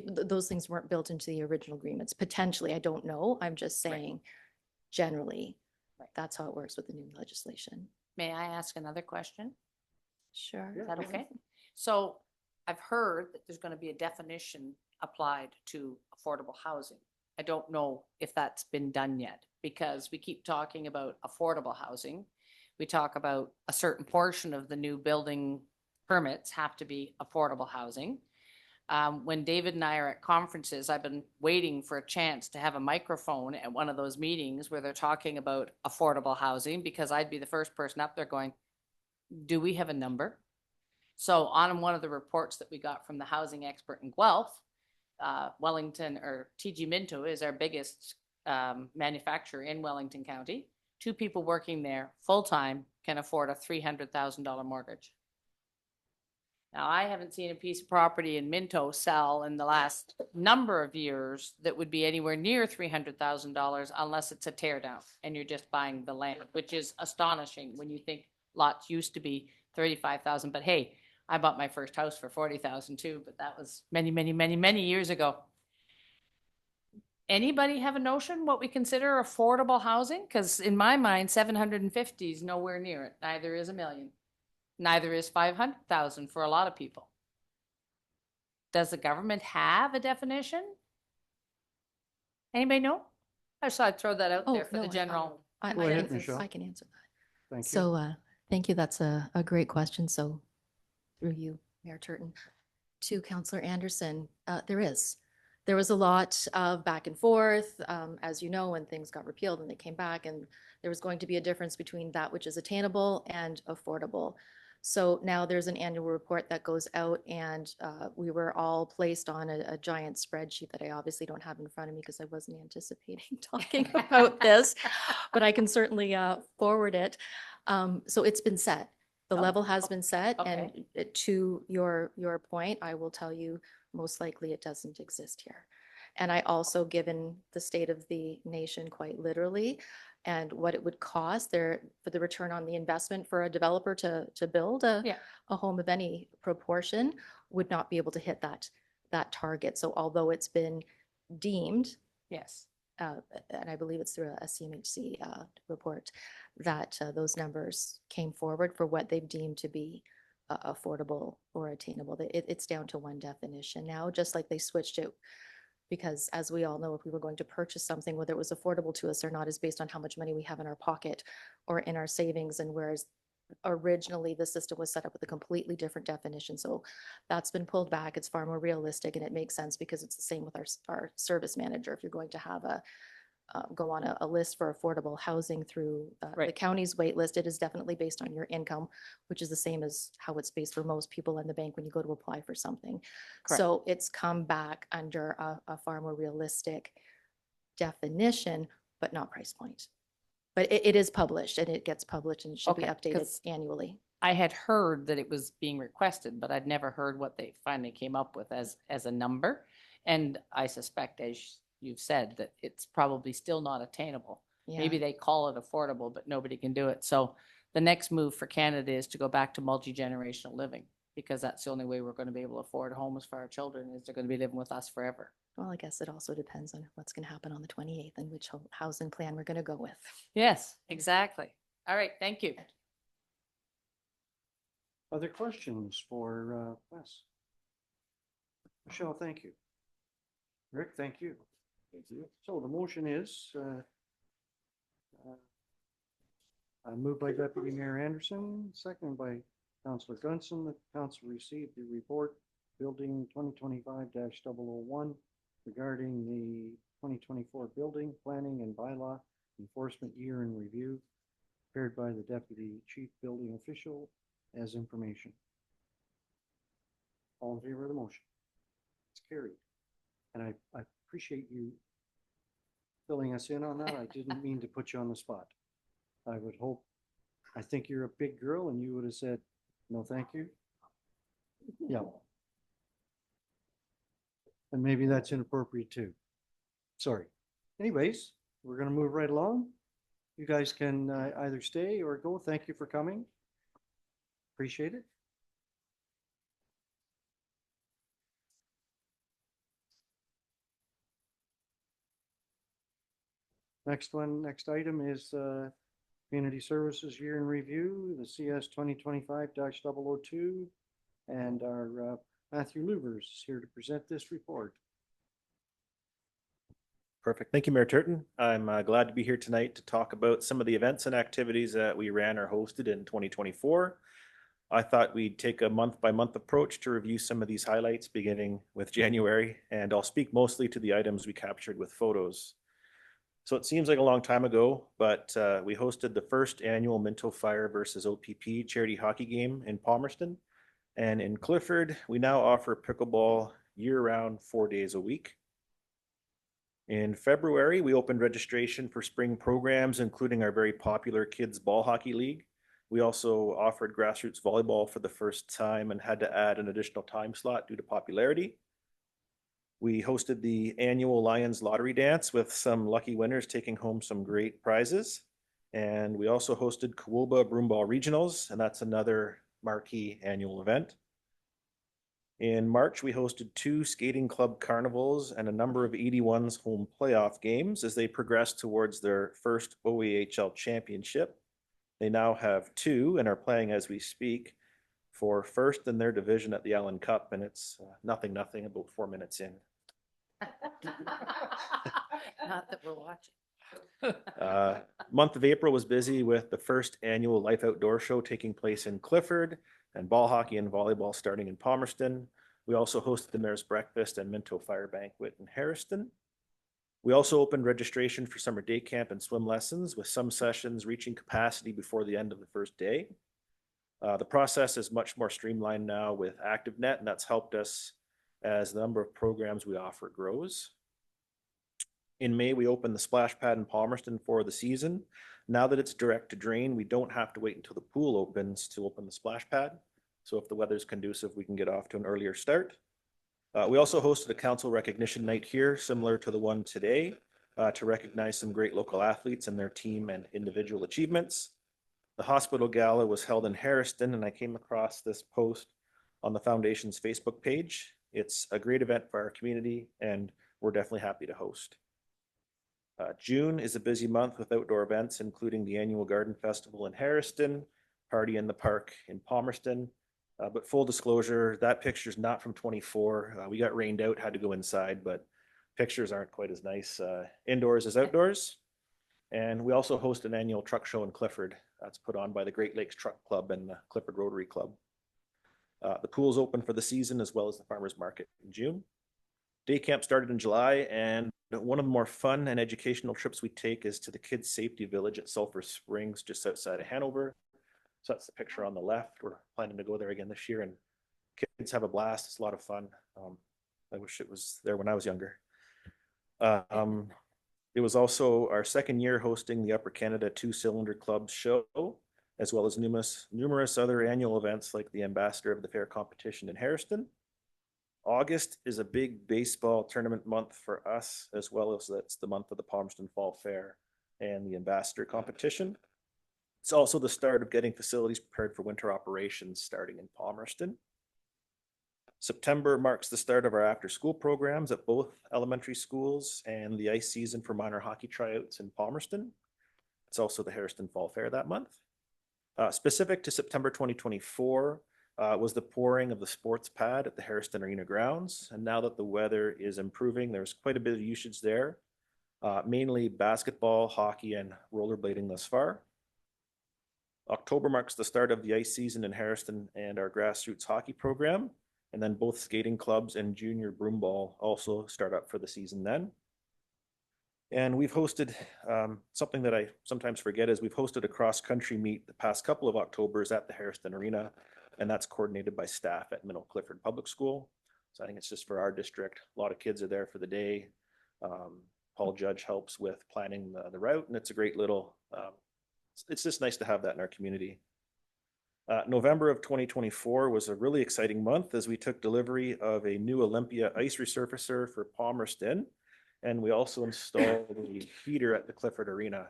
Those things weren't built into the original agreements. Potentially, I don't know. I'm just saying, generally, that's how it works with the new legislation. May I ask another question? Sure. Is that okay? So I've heard that there's going to be a definition applied to affordable housing. I don't know if that's been done yet, because we keep talking about affordable housing, we talk about a certain portion of the new building permits have to be affordable housing. When David and I are at conferences, I've been waiting for a chance to have a microphone at one of those meetings where they're talking about affordable housing, because I'd be the first person up there going, do we have a number? So on one of the reports that we got from the housing expert in Guelph, Wellington, or TG Minto is our biggest manufacturer in Wellington County. 2 people working there full-time can afford a $300,000 mortgage. Now, I haven't seen a piece of property in Minto sell in the last number of years that would be anywhere near $300,000 unless it's a tear down and you're just buying the land, which is astonishing when you think lots used to be 35,000. But hey, I bought my first house for 40,000 too, but that was many, many, many, many years ago. Anybody have a notion what we consider affordable housing? Because in my mind, 750 is nowhere near it. Neither is $1 million. Neither is 500,000 for a lot of people. Does the government have a definition? Anybody know? I just thought I'd throw that out there for the general. Go ahead, Michelle. I can answer that. Thank you. So, thank you. That's a great question. So through you, Mayor Turton, to Councillor Anderson, there was a lot of back and forth, as you know, when things got repealed and they came back, and there was going to be a difference between that which is attainable and affordable. So now there's an annual report that goes out, and we were all placed on a giant spreadsheet that I obviously don't have in front of me because I wasn't anticipating talking about this, but I can certainly forward it. So it's been set. The level has been set, and to your point, I will tell you, most likely it doesn't exist here. And I also, given the state of the nation quite literally, and what it would cost there for the return on the investment for a developer to build a home of any proportion, would not be able to hit that target. So although it's been deemed, yes, and I believe it's through a CMHC report, that those numbers came forward for what they've deemed to be affordable or attainable. It's down to one definition now, just like they switched it, because as we all know, if we were going to purchase something, whether it was affordable to us or not, is based on how much money we have in our pocket or in our savings. And whereas originally the system was set up with a completely different definition. So that's been pulled back. It's far more realistic, and it makes sense because it's the same with our service manager. If you're going to have go on a list for affordable housing through the county's wait list, it is definitely based on your income, which is the same as how it's based for most people in the bank when you go to apply for something. Correct. So it's come back under a far more realistic definition, but not price point. But it is published, and it gets published, and it should be updated annually. I had heard that it was being requested, but I'd never heard what they finally came up with as a number. And I suspect, as you've said, that it's probably still not attainable. Yeah. Maybe they call it affordable, but nobody can do it. So the next move for Canada is to go back to multi-generational living, because that's the only way we're going to be able to afford homes for our children, is they're going to be living with us forever. Well, I guess it also depends on what's going to happen on the 28th and which housing plan we're going to go with. Yes, exactly. All right, thank you. Other questions for Wes? Michelle, thank you. Rick, thank you. Thank you. So the motion is moved by Deputy Mayor Anderson, seconded by Councillor Gunson. The council received the report building 2025-001 regarding the 2024 building planning and bylaw enforcement year in review, prepared by the Deputy Chief Building Official as information. All in favor of the motion? It's carried. And I appreciate you filling us in on that. I didn't mean to put you on the spot. I think you're a big girl and you would have said, no, thank you. Yeah. And maybe that's inappropriate too. Sorry. Anyways, we're going to move right along. You guys can either stay or go. Thank you for coming. Appreciate it. Next item is Community Services Year in Review, the CS 2025-002, and our Matthew Lubers is here to present this report. Perfect. Thank you, Mayor Turton. I'm glad to be here tonight to talk about some of the events and activities that we ran or hosted in 2024. I thought we'd take a month by month approach to review some of these highlights, beginning with January, and I'll speak mostly to the items we captured with photos. So it seems like a long time ago, but we hosted the first annual Minto Fire versus OPP charity hockey game in Palmerston. And in Clifford, we now offer pickleball year-round, 4 days a week. In February, we opened registration for spring programs, including our very popular Kids Ball Hockey League. We also offered grassroots volleyball for the first time and had to add an additional time slot due to popularity. We hosted the annual Lions Lottery Dance with some lucky winners taking home some great prizes. And we also hosted Kawuba Broomball Regionals, and that's another marquee annual event. In March, we hosted 2 skating club carnivals and a number of 81's home playoff games as they progressed towards their first OEHL championship. They now have 2 and are playing as we speak for first in their division at the Allen Cup, and it's nothing, about 4 minutes in. Not that we're watching. Month of April was busy with the first annual Life Outdoor Show taking place in Clifford and ball hockey and volleyball starting in Palmerston. We also hosted the Mayor's Breakfast and Minto Fire Banquet in Harriston. We also opened registration for summer day camp and swim lessons, with some sessions reaching capacity before the end of the first day. The process is much more streamlined now with ActiveNet, and that's helped us as the number of programs we offer grows. In May, we opened the splash pad in Palmerston for the season. Now that it's direct to drain, we don't have to wait until the pool opens to open the splash pad. So if the weather's conducive, we can get off to an earlier start. We also hosted a council recognition night here, similar to the one today, to recognize some great local athletes and their team and individual achievements. The hospital gala was held in Harriston, and I came across this post on the foundation's Facebook page. It's a great event for our community, and we're definitely happy to host. June is a busy month with outdoor events, including the annual Garden Festival in Harriston, Party in the Park in Palmerston. But full disclosure, that picture's not from 24. We got rained out, had to go inside, but pictures aren't quite as nice indoors as outdoors. And we also host an annual truck show in Clifford. That's put on by the Great Lakes Truck Club and the Clifford Rotary Club. The pool's open for the season as well as the farmers market in June. Day camp started in July, and one of the more fun and educational trips we take is to the Kids Safety Village at Sulphur Springs, just outside of Hanover. So that's the picture on the left. We're planning to go there again this year, and kids have a blast. It's a lot of fun. I wish it was there when I was younger. It was also our second year hosting the Upper Canada 2-Cylinder Club show, as well as numerous other annual events like the Ambassador of the Fair competition in Harriston. August is a big baseball tournament month for us, as well as that's the month of the Palmerston Fall Fair and the Ambassador competition. It's also the start of getting facilities prepared for winter operations starting in Palmerston. September marks the start of our after-school programs at both elementary schools and the ice season for minor hockey tryouts in Palmerston. It's also the Harriston Fall Fair that month. Specific to September 2024 was the pouring of the sports pad at the Harriston Arena grounds. And now that the weather is improving, there's quite a bit of usage there, mainly basketball, hockey, and rollerblading thus far. October marks the start of the ice season in Harriston and our grassroots hockey program. And then both skating clubs and junior broomball also start up for the season then. And we've hosted, something that I sometimes forget is we've hosted a cross-country meet the past couple of Octobers at the Harriston Arena, and that's coordinated by staff at Middle Clifford Public School. So I think it's just for our district. A lot of kids are there for the day. Paul Judge helps with planning the route, and it's a great little, it's just nice to have that in our community. November of 2024 was a really exciting month as we took delivery of a new Olympia ice resurfacer for Palmerston, and we also installed a heater at the Clifford Arena.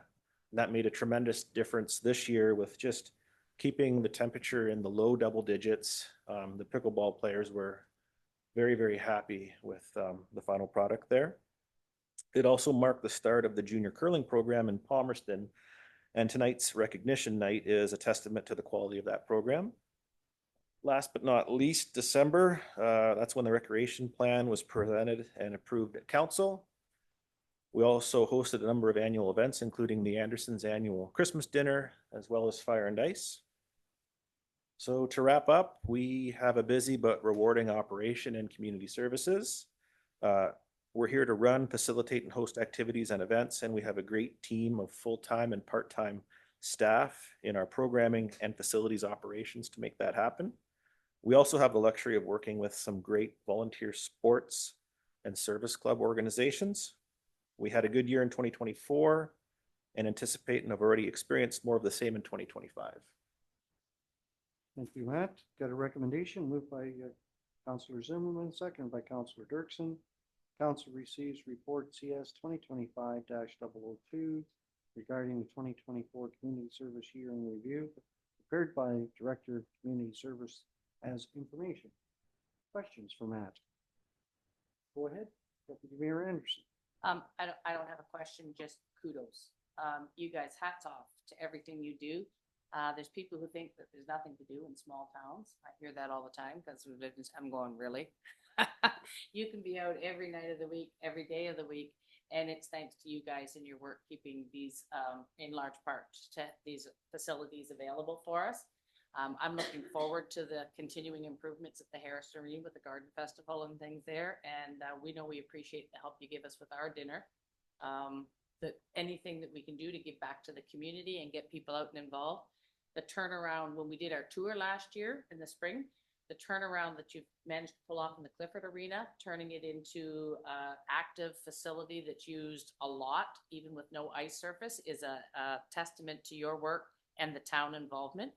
And that made a tremendous difference this year with just keeping the temperature in the low double digits. The pickleball players were very, very happy with the final product there. It also marked the start of the junior curling program in Palmerston, and tonight's recognition night is a testament to the quality of that program. Last but not least, December, that's when the recreation plan was presented and approved at council. We also hosted a number of annual events, including the Andersons annual Christmas dinner, as well as Fire and Ice. So to wrap up, we have a busy but rewarding operation in community services. We're here to run, facilitate, and host activities and events, and we have a great team of full-time and part-time staff in our programming and facilities operations to make that happen. We also have the luxury of working with some great volunteer sports and service club organizations. We had a good year in 2024 and anticipate and have already experienced more of the same in 2025. Thank you, Matt. Got a recommendation moved by Councillor Zimmerman, seconded by Councillor Dirksen. Council receives report CS 2025-002 regarding the 2024 Community Service Year in Review, prepared by Director of Community Service as information. Questions for Matt? Go ahead, Deputy Mayor Anderson. I don't have a question, just kudos. You guys, hats off to everything you do. There's people who think that there's nothing to do in small towns. I hear that all the time because I'm going, really? You can be out every night of the week, every day of the week, and it's thanks to you guys and your work keeping these, in large part, to these facilities available for us. I'm looking forward to the continuing improvements at the Harris Arena with the Garden Festival and things there, and we know we appreciate the help you give us with our dinner. That anything that we can do to give back to the community and get people out and involved. The turnaround when we did our tour last year in the spring, the turnaround that you've managed to pull off in the Clifford Arena, turning it into an active facility that's used a lot, even with no ice surface, is a testament to your work and the town involvement.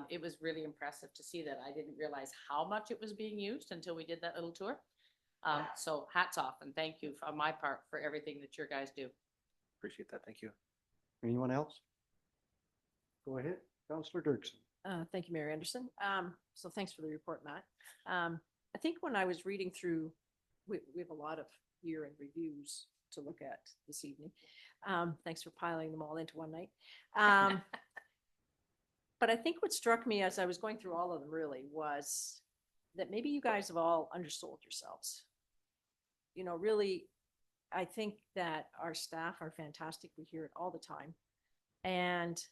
It was really impressive to see that. I didn't realize how much it was being used until we did that little tour. So hats off and thank you on my part for everything that your guys do. Appreciate that. Thank you. Anyone else? Go ahead, Councillor Dirksen. Thank you, Mayor Anderson. So thanks for the report, Matt. I think when I was reading through, we have a lot of year-end reviews to look at this evening. Thanks for piling them all into one night. But I think what struck me as I was going through all of them really was that maybe you guys have all undersold yourselves. You know, really, I think that our staff are fantastic. We hear it all the time. And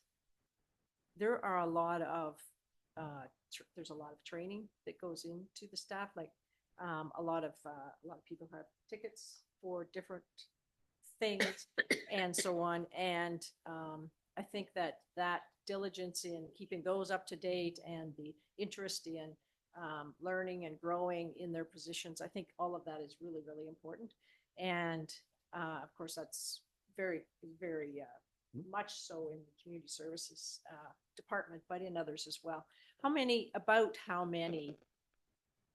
there are a lot of, there's a lot of training that goes into the staff. Like a lot of people have tickets for different things and so on. And I think that diligence in keeping those up to date and the interest in learning and growing in their positions, I think all of that is really, really important. And of course, that's very, very much so in the community services department, but in others as well. How many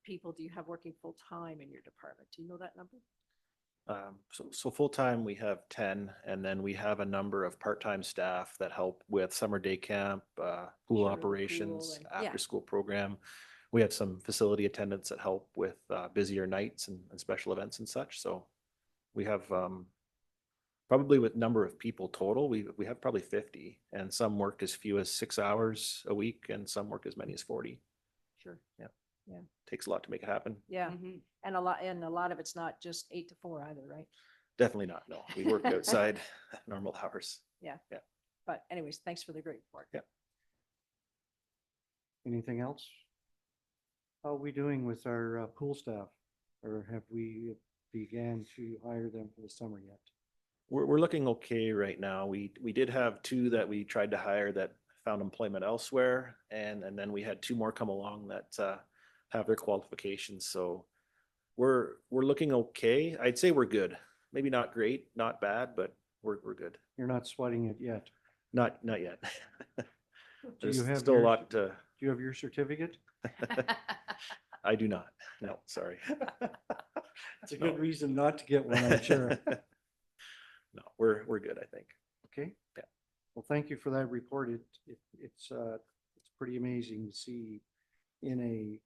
people do you have working full time in your department? Do you know that number? So full-time, we have 10, and then we have a number of part-time staff that help with summer day camp, pool operations, after-school program. We have some facility attendants that help with busier nights and special events and such. So we have probably with number of people total, we have probably 50, and some work as few as 6 hours a week, and some work as many as 40. Sure. Yeah. Yeah. Takes a lot to make it happen. Yeah. And a lot of it's not just 8 to 4 either, right? Definitely not. No, we work outside normal hours. Yeah. Yeah. But anyways, thanks for the great report. Yeah. Anything else? How are we doing with our pool staff? Or have we began to hire them for the summer yet? We're looking okay right now. We did have 2 that we tried to hire that found employment elsewhere, and then we had 2 more come along that have their qualifications. So we're looking okay. I'd say we're good. Maybe not great, not bad, but we're good. You're not sweating it yet. Not yet. There's you have still a lot to. Do you have your certificate? I do not. No, sorry. It's a good reason not to get one, I'm sure. No, we're good, I think. Okay. Yeah. Well, thank you for that report. It's pretty amazing to see in a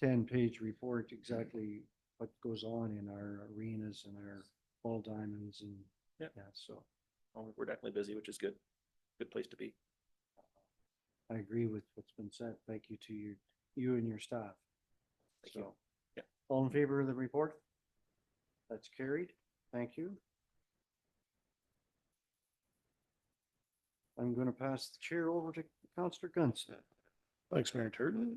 10-page report exactly what goes on in our arenas and our ball diamonds and yeah. So we're definitely busy, which is good. Good place to be. I agree with what's been said. Thank you to you and your staff. Thank you. Yeah. All in favor of the report? That's carried. Thank you. I'm going to pass the chair over to Councillor Gunson. Thanks, Mayor Turton.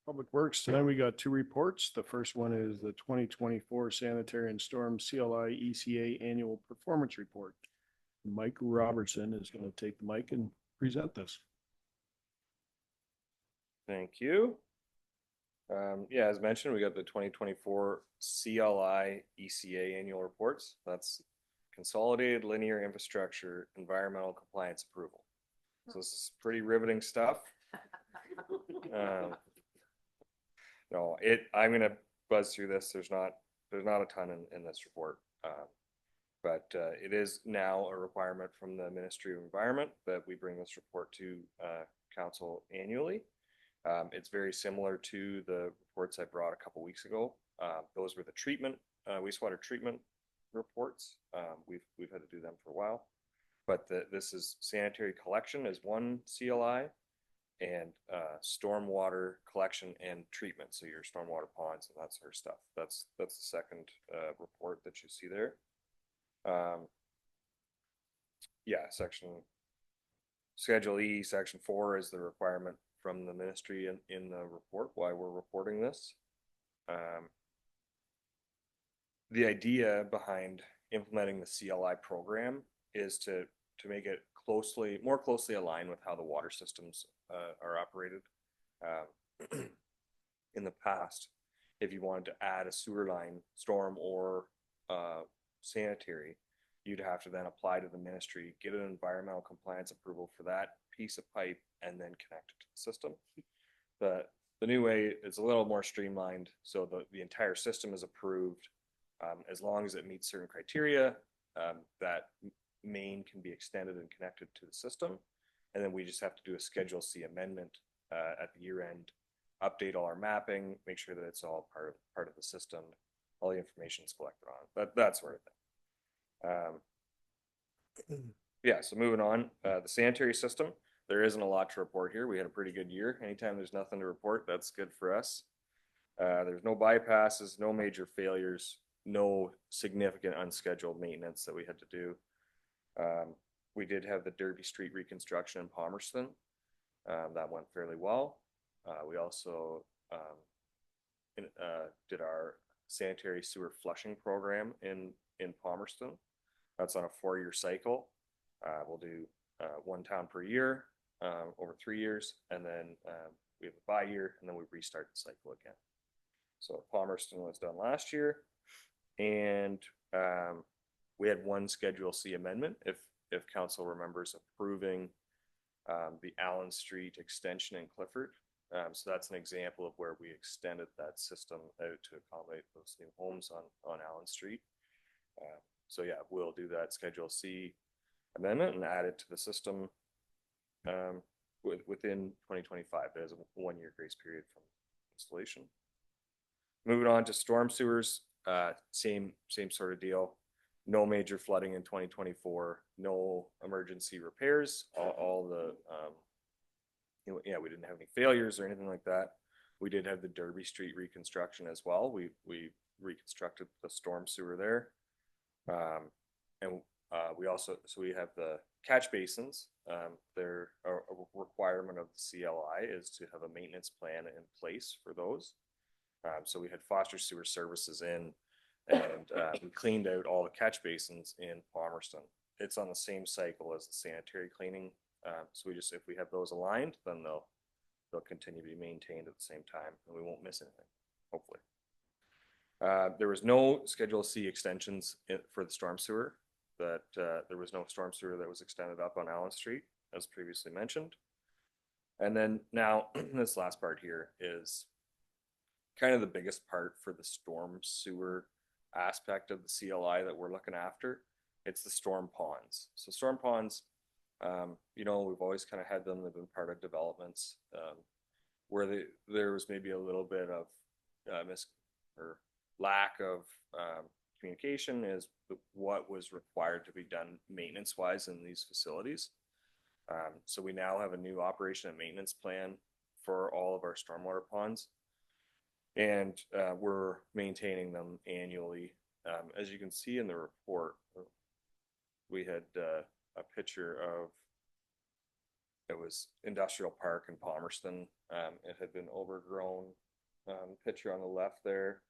Public Works, tonight we got two reports. The first one is the 2024 Sanitary and Storm CLI ECA Annual Performance Report. Mike Robertson is going to take the mic and present this. Thank you. Yeah, as mentioned, we got the 2024 CLI ECA annual reports. That's Consolidated Linear Infrastructure Environmental Compliance Approval. So this is pretty riveting stuff. No, I'm gonna buzz through this. There's not a ton in this report. But it is now a requirement from the Ministry of Environment that we bring this report to council annually. It's very similar to the reports I brought a couple weeks ago. Those were the wastewater treatment reports. We've had to do them for a while, but this is sanitary collection is one CLI, and stormwater collection and treatment. So your stormwater ponds and that sort of stuff. That's the second report that you see there. Yeah, Schedule E, Section 4 is the requirement from the ministry in the report, why we're reporting this. The idea behind implementing the CLI program is to make it more closely aligned with how the water systems are operated. In the past, if you wanted to add a sewer line, storm or sanitary, you'd have to then apply to the ministry, get an environmental compliance approval for that piece of pipe, and then connect it to the system. The new way is a little more streamlined, so the entire system is approved as long as it meets certain criteria. That main can be extended and connected to the system, and then we just have to do a Schedule C amendment at the year end, update all our mapping, make sure that it's all part of the system, all the information is collected on it, that sort of thing. Yeah, so moving on, the sanitary system, there isn't a lot to report here. We had a pretty good year. Anytime there's nothing to report, that's good for us. There's no bypasses, no major failures, no significant unscheduled maintenance that we had to do. We did have the Derby Street reconstruction in Palmerston. That went fairly well. We also did our sanitary sewer flushing program in Palmerston. That's on a 4-year cycle. We'll do one town per year over 3 years, and then we have a bi-year, and then we restart the cycle again. So Palmerston was done last year, and we had one Schedule C amendment, if council remembers approving the Allen Street extension in Clifford. So that's an example of where we extended that system out to accommodate those new homes on Allen Street. So yeah, we'll do that Schedule C amendment and add it to the system within 2025. There's a 1-year grace period from installation. Moving on to storm sewers, same sort of deal. No major flooding in 2024. No emergency repairs. All the we didn't have any failures or anything like that. We did have the Derby Street reconstruction as well. We reconstructed the storm sewer there, and we have the catch basins. They're a requirement of the CLI is to have a maintenance plan in place for those. So we had Foster Sewer Services in, and we cleaned out all the catch basins in Palmerston. It's on the same cycle as the sanitary cleaning. So if we have those aligned, then they'll continue to be maintained at the same time, and we won't miss anything, hopefully. There was no Schedule C extensions for the storm sewer. There was no storm sewer that was extended up on Allen Street, as previously mentioned. And then now this last part here is kind of the biggest part for the storm sewer aspect of the CLI that we're looking after. It's the storm ponds. So storm ponds, we've always kind of had them. They've been part of developments where there was maybe a little bit of lack of communication is what was required to be done maintenance wise in these facilities. So we now have a new operation and maintenance plan for all of our stormwater ponds, and we're maintaining them annually. As you can see in the report, we had a picture of it was Industrial Park in Palmerston. It had been overgrown. Picture on the left there,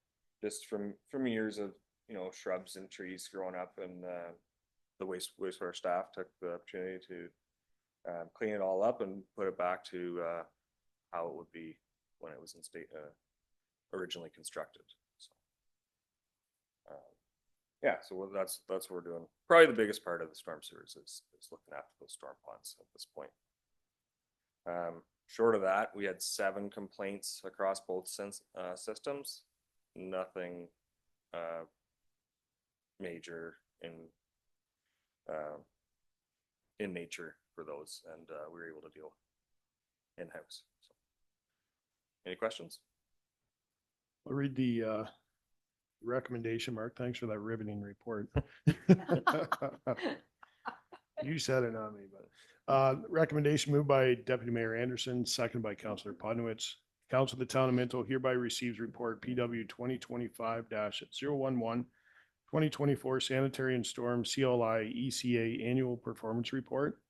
just from years of, you know, shrubs and trees growing up, and the wastewater staff took the opportunity to clean it all up and put it back to how it would be when it was in state originally constructed. So, yeah, so that's what we're doing. Probably the biggest part of the storm sewers is looking after those storm ponds at this point. Short of that, we had 7 complaints across both systems. Nothing major in nature for those, and we were able to deal in-house. So, any questions? I'll read the recommendation, Mark. Thanks for that riveting report. You said it, not me, but recommendation moved by Deputy Mayor Anderson, seconded by Councillor Podnowitz. Council of the Town of Minto hereby receives report PW 2025-011, 2024 Sanitary and Storm CLI ECA Annual Performance Report,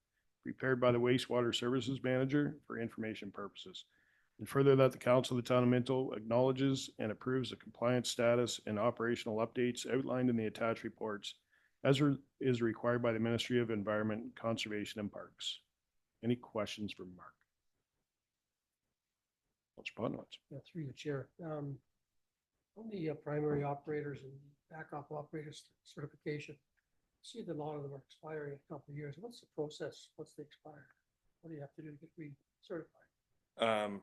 prepared by the Wastewater Services Manager for information purposes. And further, that the Council of the Town of Minto acknowledges and approves the compliance status and operational updates outlined in the attached reports as is required by the Ministry of Environment, Conservation and Parks. Any questions for Mark? Yeah, through the chair. On the primary operators and backup operators certification, I see that a lot of them are expiring in a couple of years. What's the process? What's the expire? What do you have to do to get recertified?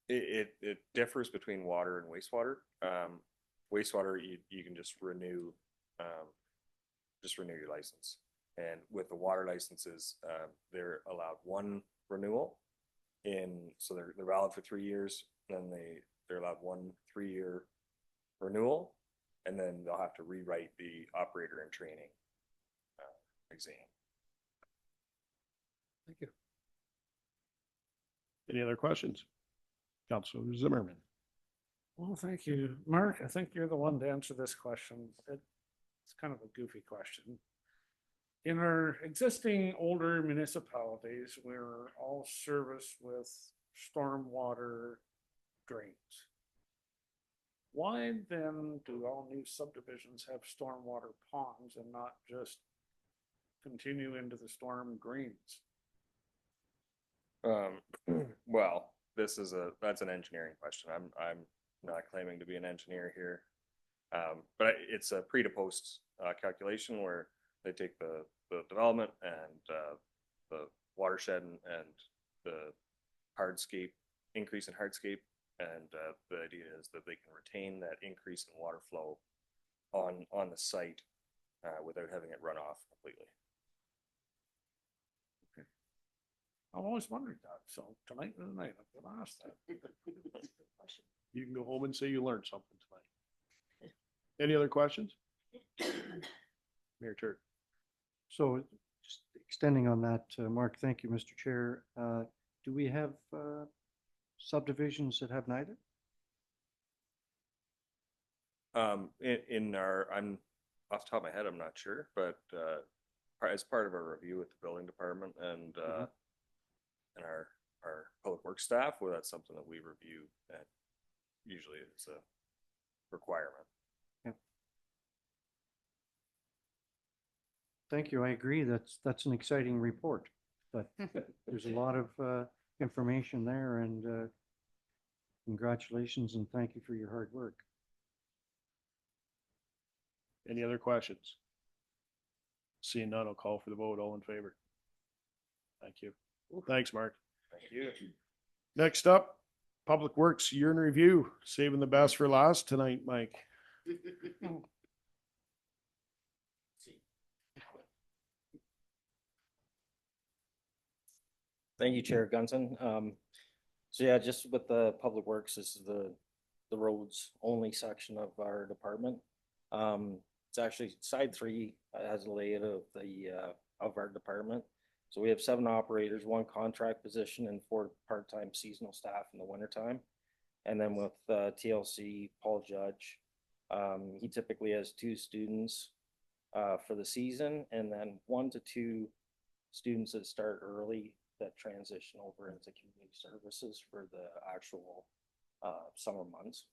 It differs between water and wastewater. Wastewater, you can just renew your license, and with the water licenses, they're allowed 1 renewal so they're valid for 3 years. Then they're allowed 1 3-year renewal, and then they'll have to rewrite the operator and training exam. Thank you. Any other questions? Councilor Zimmerman. Well, thank you, Mark. I think you're the one to answer this question. It's kind of a goofy question. In our existing older municipalities, we're all serviced with stormwater drains. Why then do all new subdivisions have stormwater ponds and not just continue into the storm drains? Well, that's an engineering question. I'm not claiming to be an engineer here, but it's a pre to post calculation where they take the development and the watershed and the hardscape increase in hardscape, and the idea is that they can retain that increase in water flow on the site without having it run off completely. I've always wondered that, so tonight is the night I'm gonna ask that. You can go home and say you learned something tonight. Any other questions? Mayor Turk. So just extending on that, Mark, thank you, Mr. Chair. Do we have subdivisions that have neither? I'm off the top of my head, I'm not sure, but as part of our review with the building department and our public works staff, well, that's something that we review, and usually it's a requirement. Thank you. I agree. That's an exciting report, but there's a lot of information there, and congratulations and thank you for your hard work. Any other questions? Seeing none, I'll call for the vote. All in favor? Thank you. Thanks, Mark. Thank you. Next up, Public Works year in review. Saving the best for last tonight, Mike. Thank you, Chair Gunson. So yeah, just with the Public Works, this is the roads only section of our department. It's actually side 3 has a layout of our department. So we have 7 operators, 1 contract position, and 4 part-time seasonal staff in the wintertime. And then with TLC, Paul Judge, he typically has 2 students for the season, and then 1 to 2 students that start early that transition over into community services for the actual summer months.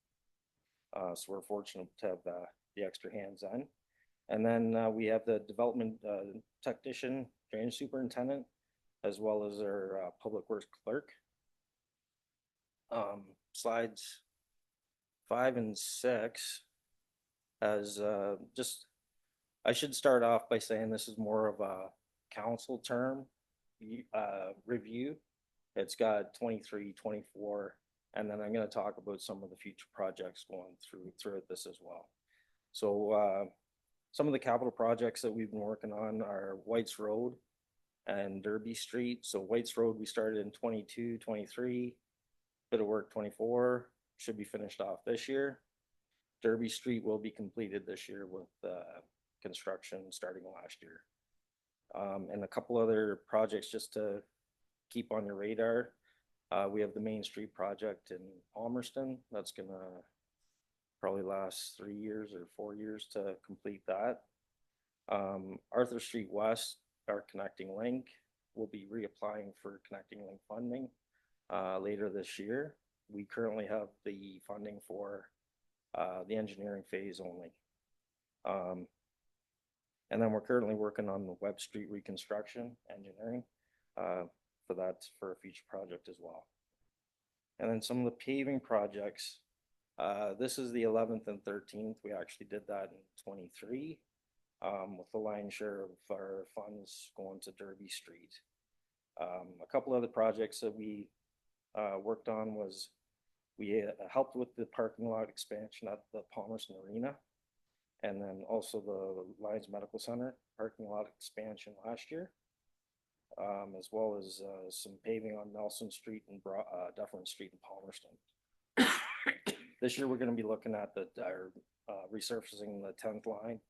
So we're fortunate to have the extra hands on. And then we have the development technician, drainage superintendent, as well as our public works clerk. Slides 5 and 6 as just, I should start off by saying this is more of a council term review. It's got 23, 24, and then I'm going to talk about some of the future projects going through this as well. So some of the capital projects that we've been working on are White's Road and Derby Street. So White's Road, we started in 22, 23, bit of work 24, should be finished off this year. Derby Street will be completed this year with construction starting last year. And a couple other projects just to keep on your radar. We have the Main Street project in Palmerston. That's gonna probably last 3 years or 4 years to complete that. Arthur Street West, our connecting link, will be reapplying for connecting link funding later this year. We currently have the funding for the engineering phase only. And then we're currently working on the Webb Street reconstruction engineering for that for a future project as well. And then some of the paving projects, this is the 11th and 13th. We actually did that in 23 with the lion's share of our funds going to Derby Street. A couple other projects that we worked on was we helped with the parking lot expansion at the Palmerston Arena, and then also the Lions Medical Center parking lot expansion last year, as well as some paving on Nelson Street and Dufferin Street in Palmerston. This year, we're going to be looking at resurfacing the 10th line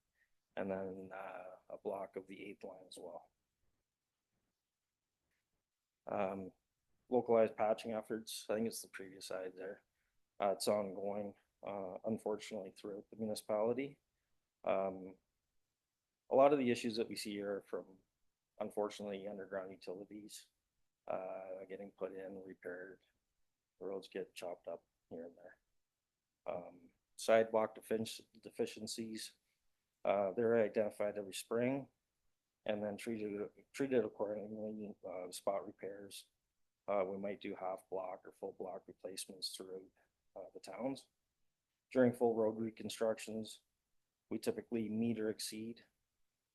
and then a block of the 8th line as well. Localized patching efforts, I think it's the previous side there. It's ongoing, unfortunately, throughout the municipality. A lot of the issues that we see here are from, unfortunately, underground utilities getting put in, repaired. The roads get chopped up here and there. Sidewalk deficiencies, they're identified every spring and then treated accordingly. Spot repairs. We might do half block or full block replacements throughout the towns. During full road reconstructions, we typically meet or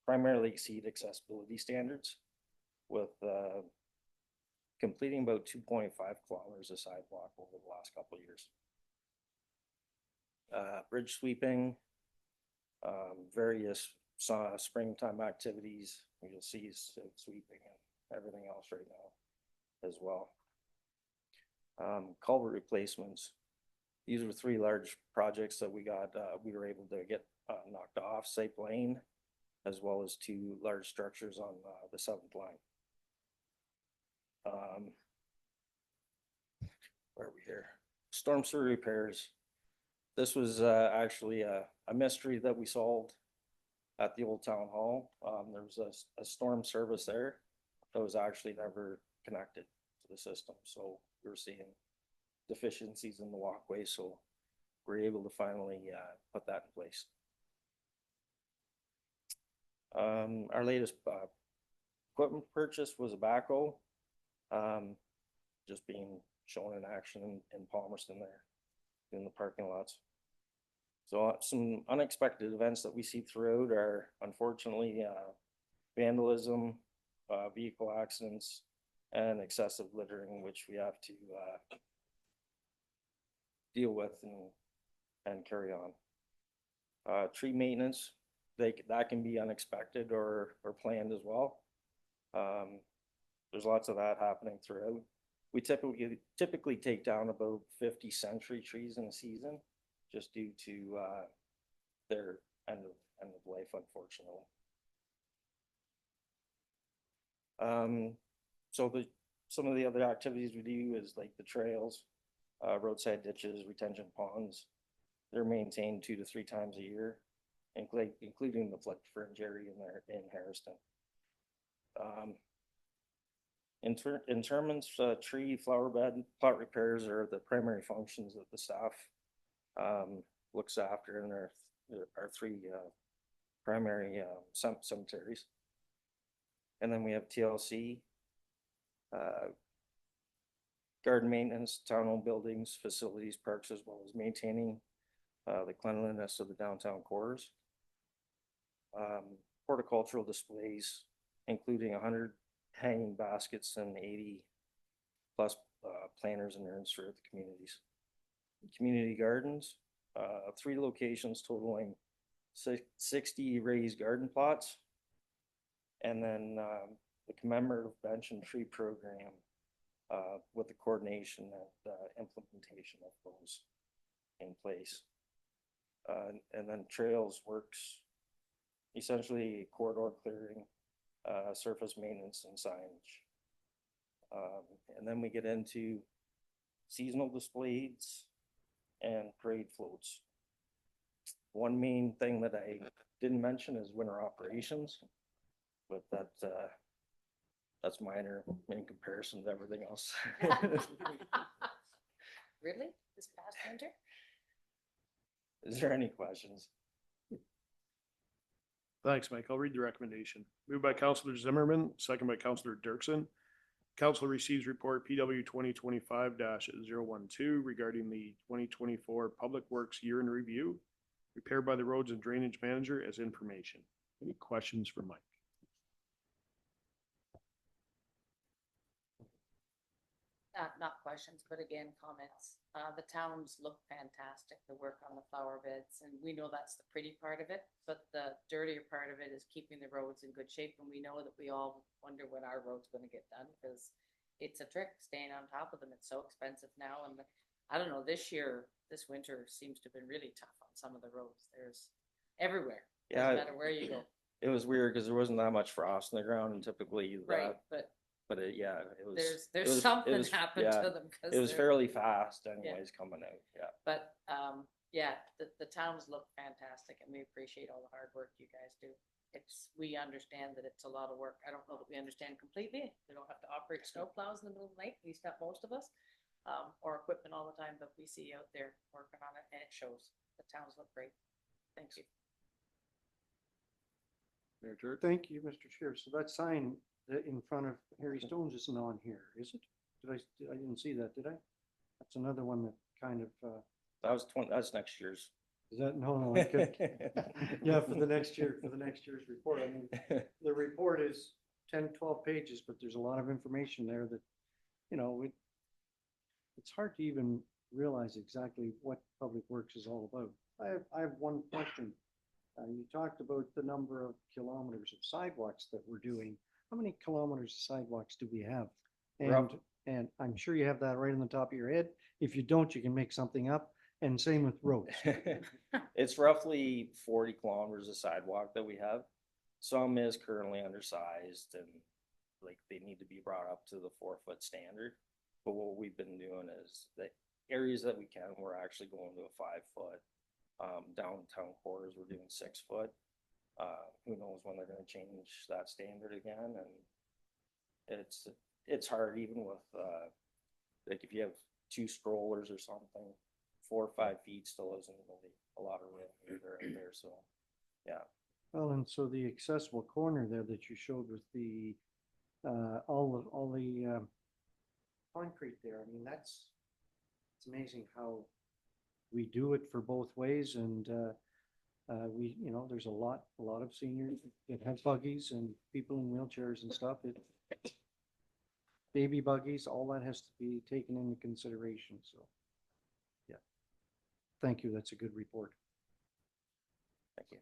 primarily exceed accessibility standards with completing about 2.5 kilometers of sidewalk over the last couple of years. Bridge sweeping, various springtime activities. You'll see sweeping and everything else right now as well. Culvert replacements. These were 3 large projects that we were able to get knocked off. Safe Lane, as well as 2 large structures on the 7th line. Where are we here? Storm sewer repairs. This was actually a mystery that we solved at the old town hall. There was a storm service there that was actually never connected to the system. So we were seeing deficiencies in the walkway. So we were able to finally put that in place. Our latest equipment purchase was a backhoe, just being shown in action in Palmerston there in the parking lots. So some unexpected events that we see throughout are unfortunately vandalism, vehicle accidents, and excessive littering, which we have to deal with and carry on. Tree maintenance, that can be unexpected or planned as well. There's lots of that happening throughout. We typically take down about 50 century trees in a season, just due to their end of life, unfortunately. So some of the other activities we do is like the trails, roadside ditches, retention ponds. They're maintained 2 to 3 times a year, including the flood fringe area in Harrison. In terms of tree, flower bed, plot repairs are the primary functions that the staff looks after in our three primary cemeteries. And then we have TLC, garden maintenance, town-owned buildings, facilities, parks, as well as maintaining the cleanliness of the downtown cores. Horticultural displays, including 100 hanging baskets and 80 plus planters and urns for the communities. Community gardens, 3 locations totaling 60 raised garden plots. And then the commemorative bench and tree program with the coordination and implementation of those in place. And then trails works, essentially corridor clearing, surface maintenance and signage. And then we get into seasonal displays and parade floats. One main thing that I didn't mention is winter operations, but that's minor in comparison to everything else. Really? This past winter? Is there any questions? Thanks, Mike. I'll read the recommendation. Moved by Councillor Zimmerman, second by Councillor Dirksen. Council receives report PW 2025-012 regarding the 2024 Public Works Year in Review, prepared by the Roads and Drainage Manager as information. Any questions for Mike? Not questions, but again, comments. The towns look fantastic, the work on the flower beds, and we know that's the pretty part of it, but the dirtier part of it is keeping the roads in good shape, and we know that we all wonder when our road's gonna get done, because it's a trick staying on top of them. It's so expensive now, and I don't know, this winter seems to have been really tough on some of the roads. There's everywhere, Yeah, doesn't matter where you go. It was weird because there wasn't that much frost on the ground, and typically Right, that, but it was. there's something happened to them. It was fairly fast anyways coming out, yeah. But, yeah, the towns look fantastic, and we appreciate all the hard work you guys do. We understand that it's a lot of work. I don't know that we understand completely. We don't have to operate snow plows in the middle of the night, at least not most of us, or equipment all the time, but we see you out there working on it, and it shows. The towns look great. Thank you. Thank you, Mr. Chair. So that sign in front of Harry Stone's isn't on here, is it? I didn't see that, did I? That's another one that kind of, That's next year's. is that, no, okay. Yeah, for the next year's report. I mean, the report is 10, 12 pages, but there's a lot of information there that, it's hard to even realize exactly what Public Works is all about. I have one question. You talked about the number of kilometers of sidewalks that we're doing. How many kilometers of sidewalks do we have? And I'm sure you have that right on the top of your head. If you don't, you can make something up. And same with roads. It's roughly 40 kilometers of sidewalk that we have. Some is currently undersized and like they need to be brought up to the 4-foot standard. But what we've been doing is the areas that we can, we're actually going to a 5-foot. Downtown quarters, we're doing 6-foot. Who knows when they're going to change that standard again? And it's hard even with like if you have 2 strollers or something, 4 or 5 feet still isn't really a lot of room right there. So yeah. Well, and so the accessible corner there that you showed with the all the concrete there. I mean, it's amazing how we do it for both ways, and there's a lot of seniors that have buggies and people in wheelchairs and stuff. Baby buggies, all that has to be taken into consideration. So, yeah, thank you. That's a good report. Thank you,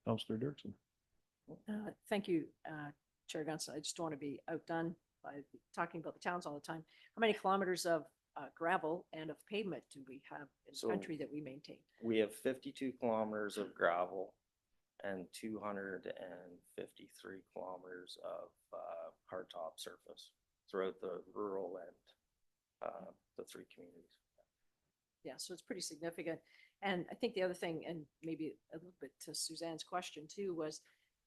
Councillor Dirksen. Thank you, Chair Gunson. I just don't want to be outdone by talking about the towns all the time. How many kilometers of gravel and of pavement do we have in the country that we maintain? We have 52 kilometers of gravel and 253 kilometers of hardtop surface throughout the rural and the 3 communities. Yeah, so it's pretty significant. And I think the other thing, and maybe a little bit to Suzanne's question too, was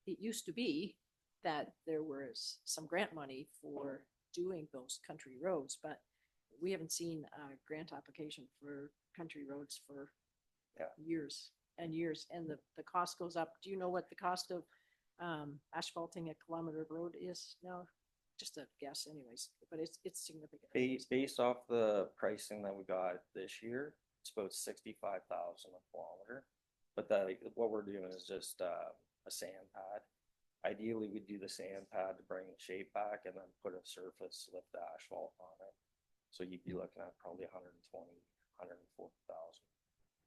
it used to be that there was some grant money for doing those country roads, but we haven't seen a grant application for country roads for years and years, and the cost goes up. Do you know what the cost of asphalting a kilometer of road is now? Just a guess anyways, but it's significant. Based off the pricing that we got this year, it's about 65,000 a kilometer. But what we're doing is just a sand pad. Ideally, we'd do the sand pad to bring the shape back and then put a surface lift asphalt on it. So you'd be looking at probably 120, 140,000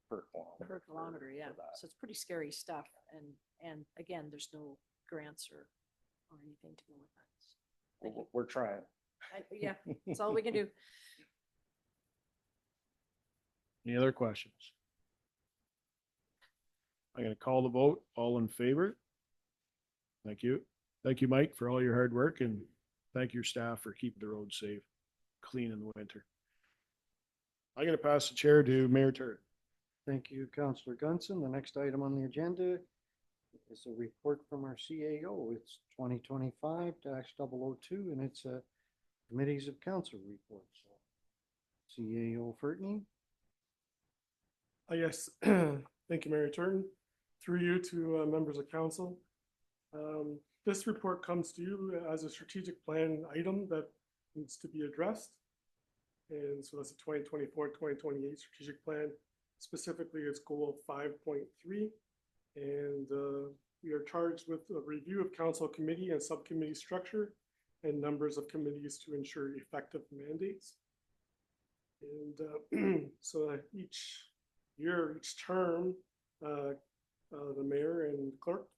per kilometer. Per kilometer, yeah. So it's pretty scary stuff. And again, there's no grants or anything to go with that. We're trying. Yeah, that's all we can do. Any other questions? I'm gonna call the vote. All in favor? Thank you. Thank you, Mike, for all your hard work, and thank your staff for keeping the roads safe, clean in the winter. I'm gonna pass the chair to Mayor Turret. Thank you, Councillor Gunson. The next item on the agenda is a report from our CAO. It's 2025-002, and it's a committees of council report. So, CAO Fertney. Yes, thank you, Mayor Turton. Through you to members of council. This report comes to you as a strategic plan item that needs to be addressed. And so that's a 2024-2028 strategic plan. Specifically, it's goal 5.3. And we are charged with a review of council committee and subcommittee structure and numbers of committees to ensure effective mandates. And so each year, each term, the mayor and clerk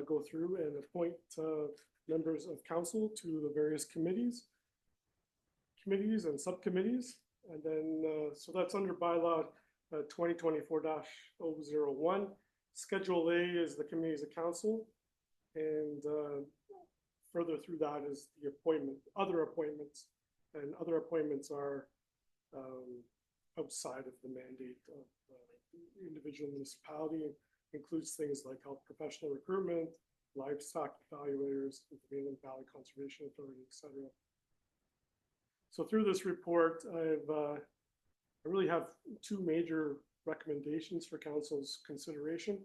go through and appoint members of council to the various committees and subcommittees. And then, so that's under bylaw 2024-001. Schedule A is the committees of council. And further through that is the other appointments. And other appointments are outside of the mandate of the individual municipality. Includes things like health professional recruitment, livestock evaluators, Mainland Valley Conservation Authority, etc. So through this report, I really have two major recommendations for council's consideration.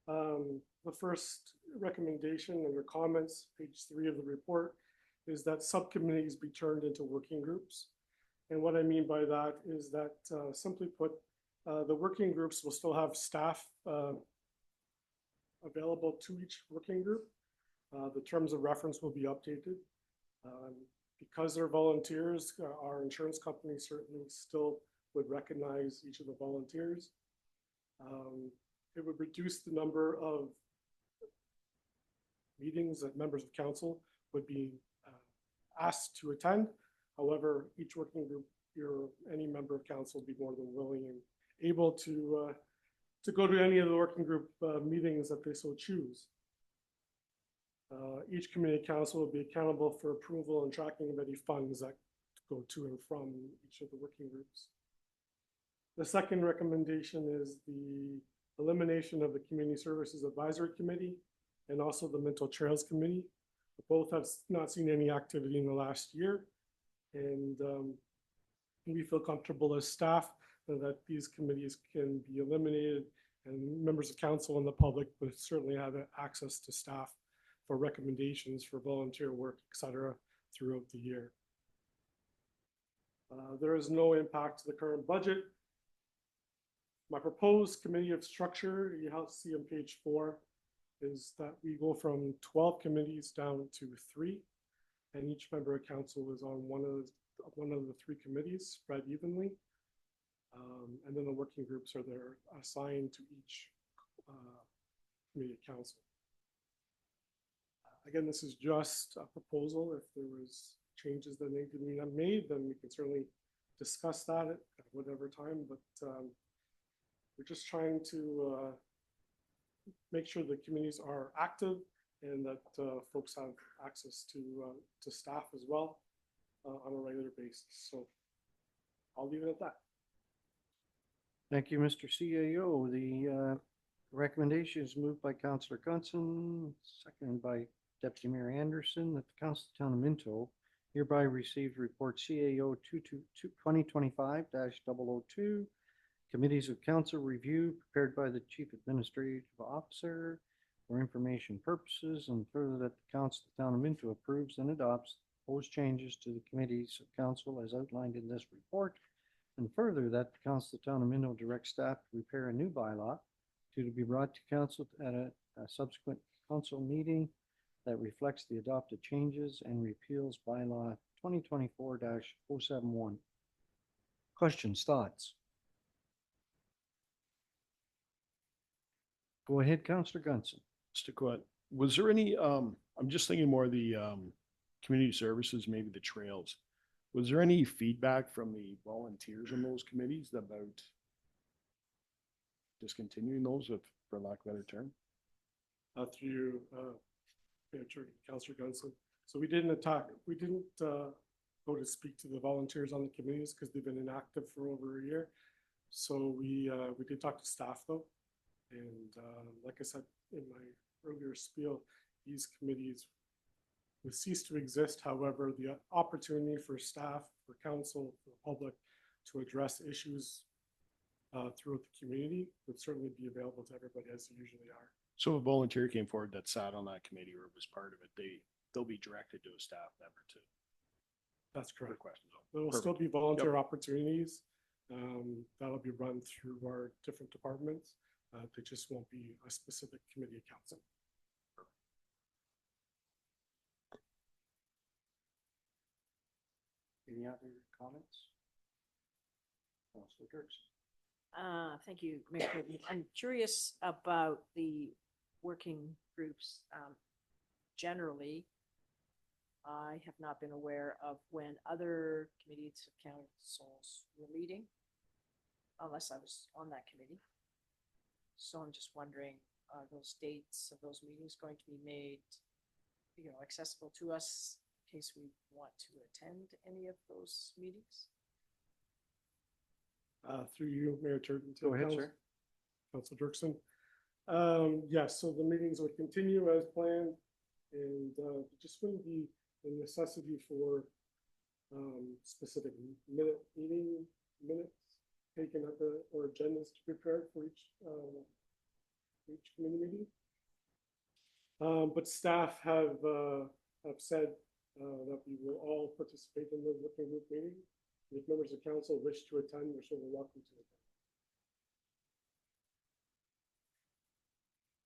The first recommendation under comments, page 3 of the report, is that subcommittees be turned into working groups. And what I mean by that is that, simply put, the working groups will still have staff available to each working group. The terms of reference will be updated. Because they're volunteers, our insurance company certainly still would recognize each of the volunteers. It would reduce the number of meetings that members of council would be asked to attend. However, each working group, any member of council would be more than willing and able to go to any of the working group meetings that they so choose. Each community council will be accountable for approval and tracking of any funds that go to and from each of the working groups. The second recommendation is the elimination of the Community Services Advisory Committee and also the Minto Trails Committee. Both have not seen any activity in the last year. And we feel comfortable as staff that these committees can be eliminated, and members of council and the public would certainly have access to staff for recommendations for volunteer work, etc., throughout the year. There is no impact to the current budget. My proposed committee of structure, you see on page 4, is that we go from 12 committees down to 3, and each member of council is on one of the 3 committees, spread evenly. And then the working groups are there assigned to each committee of council. Again, this is just a proposal. If there was changes that need to be made, then we can certainly discuss that at whatever time. But we're just trying to make sure the committees are active and that folks have access to staff as well on a regular basis. So I'll leave it at that. Thank you, Mr. CAO. The recommendation is moved by Councillor Gunson, seconded by Deputy Mayor Anderson, that the Council of the Town of Minto hereby received report CAO 2025-002, Committees of Council review prepared by the Chief Administrative Officer for information purposes, and further that the Council of the Town of Minto approves and adopts proposed changes to the Committees of Council as outlined in this report, and further that the Council of the Town of Minto directs staff to prepare a new bylaw to be brought to Council at a subsequent council meeting that reflects the adopted changes and repeals bylaw 2024-071. Questions, thoughts? Go ahead, Councillor Gunson. Mr. Quinn, was there any, I'm just thinking more of the, community services, maybe the trails. Was there any feedback from the volunteers in those committees about discontinuing those, if, for lack of a better term? Through Councillor Gunson. So we didn't go to speak to the volunteers on the committees because they've been inactive for over a year. So we did talk to staff though. And like I said in my earlier spiel, these committees will cease to exist. However, the opportunity for staff, for council, for the public to address issues throughout the community would certainly be available to everybody as they usually are. So if a volunteer came forward that sat on that committee or was part of it, they'll be directed to a staff member to. That's correct. Questions. There will still be volunteer opportunities. That'll be run through our different departments. There just won't be a specific committee council. Any other comments? Councillor Dirksen. Thank you, Mayor. Creighton. I'm curious about the working groups. Generally, I have not been aware of when other committees of councils were meeting, unless I was on that committee. So I'm just wondering, are those dates of those meetings going to be made, accessible to us in case we want to attend any of those meetings? Through you, Mayor Turton. Go ahead, sir. Councillor Dirksen. Yes, so the meetings would continue as planned, and just wouldn't be a necessity for specific meeting minutes taken at or agendas to prepare for each committee meeting. But staff have said that we will all participate in the working group meeting. If members of council wish to attend, they're certainly welcome to attend.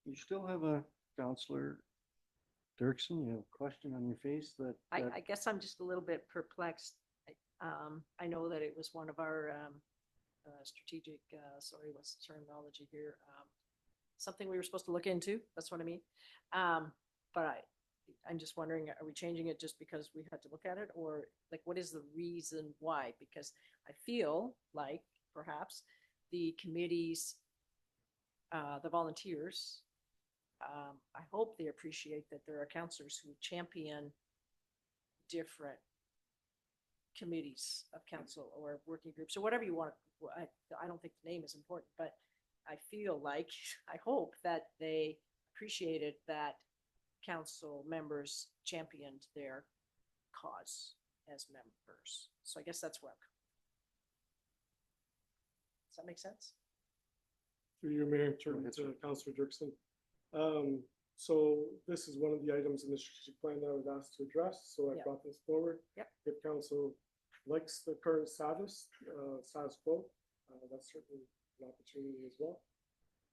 You still have a Councillor Dirksen, you have a question on your face that. I guess I'm just a little bit perplexed. I know that it was one of our strategic, sorry, what's the terminology here? Something we were supposed to look into, that's what I mean. But I'm just wondering, are we changing it just because we had to look at it, or like, what is the reason why? Because I feel like perhaps the committees, the volunteers, I hope they appreciate that there are counselors who champion different committees of council or working groups or whatever you want. I don't think the name is important, but I feel like, I hope that they appreciated that council members championed their cause as members. So I guess that's where does that make sense? Through your Mayor, turn to Councillor Dirksen. So this is one of the items in the strategic plan that I was asked to address. So I brought this forward. Yep. If council likes the current status quo, that's certainly an opportunity as well.